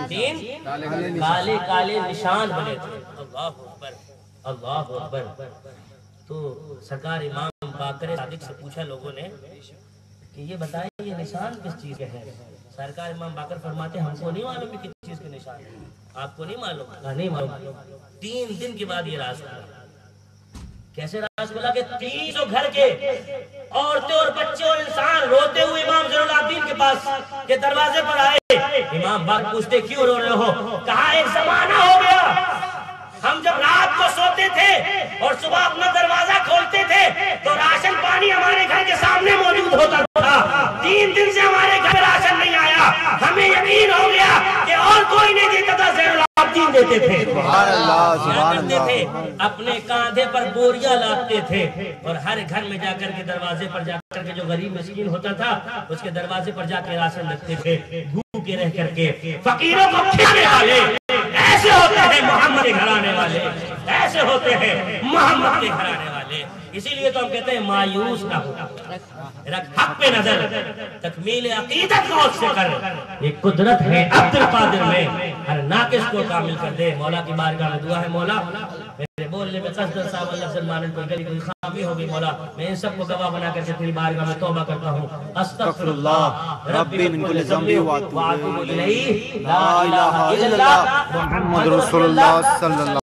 3 کالے نشان بنے تھے۔ اللہ اکبر، اللہ اکبر۔ تو سرکار امام باقر صادق سے پوچھا لوگوں نے کہ یہ بتائیں یہ نشان کس چیز کے ہیں؟ سرکار امام باقر فرماتے ہم کو نہیں معلوم کہ کس چیز کے نشان ہیں، آپ کو نہیں معلوم؟ نہیں معلوم۔ 3 دن کے بعد یہ راز کھلا۔ کیسے راز کھلا کہ 300 گھر کے عورتیں اور بچے اور انسان روتے ہوئے امام زین العابدین کے پاس کے دروازے پر آئے۔ امام باقر پوچھتے کیوں رو رہے ہو؟ کہا ایک زمانہ ہو گیا ہم جب رات کو سوتے تھے اور صبح اپنا دروازہ کھولتے تھے تو راشن پانی ہمارے گھر کے سامنے موجود ہوتا تھا۔ 3 دن سے ہمارے گھر راشن نہیں آیا، ہمیں یقین ہو گیا کہ اور کوئی نہیں دیتا تھا، زین العابدین دیتے تھے۔ سبحان اللہ، سبحان کرتے اللہ۔ تھے اپنے کاندھے پر بوریاں لاتے تھے اور ہر گھر میں جا کر کے دروازے پر جا کر کے جو غریب مسکین ہوتا تھا اس کے دروازے پر جا کے راشن رکھتے تھے، بھوکے رہ کر کے فقیروں کو کھلانے والے۔ ایسے ہوتے ہیں محمد کے گھرانے والے، ایسے ہوتے ہیں محمد کے گھرانے والے۔ اسی لیے تو ہم کہتے ہیں مایوس نہ ہو، رکھ حق پہ نظر، تکمیل عقیدت غوث سے کر، یہ قدرت ہے عبد القادر میں، ہر ناقص کو کامل کر دے۔ مولا کی بارگاہ میں دعا ہے مولا میرے بولنے میں قصد صاحب اللہ سلمان کوئی گلی کوئی خامی ہوگی، مولا میں ان سب کو گواہ بنا کر کے تیری بارگاہ میں توبہ کرتا ہوں۔ استغفر اللہ ربی من کل ذنب واتوب الیہ، لا الہ الا اللہ محمد رسول اللہ صلی اللہ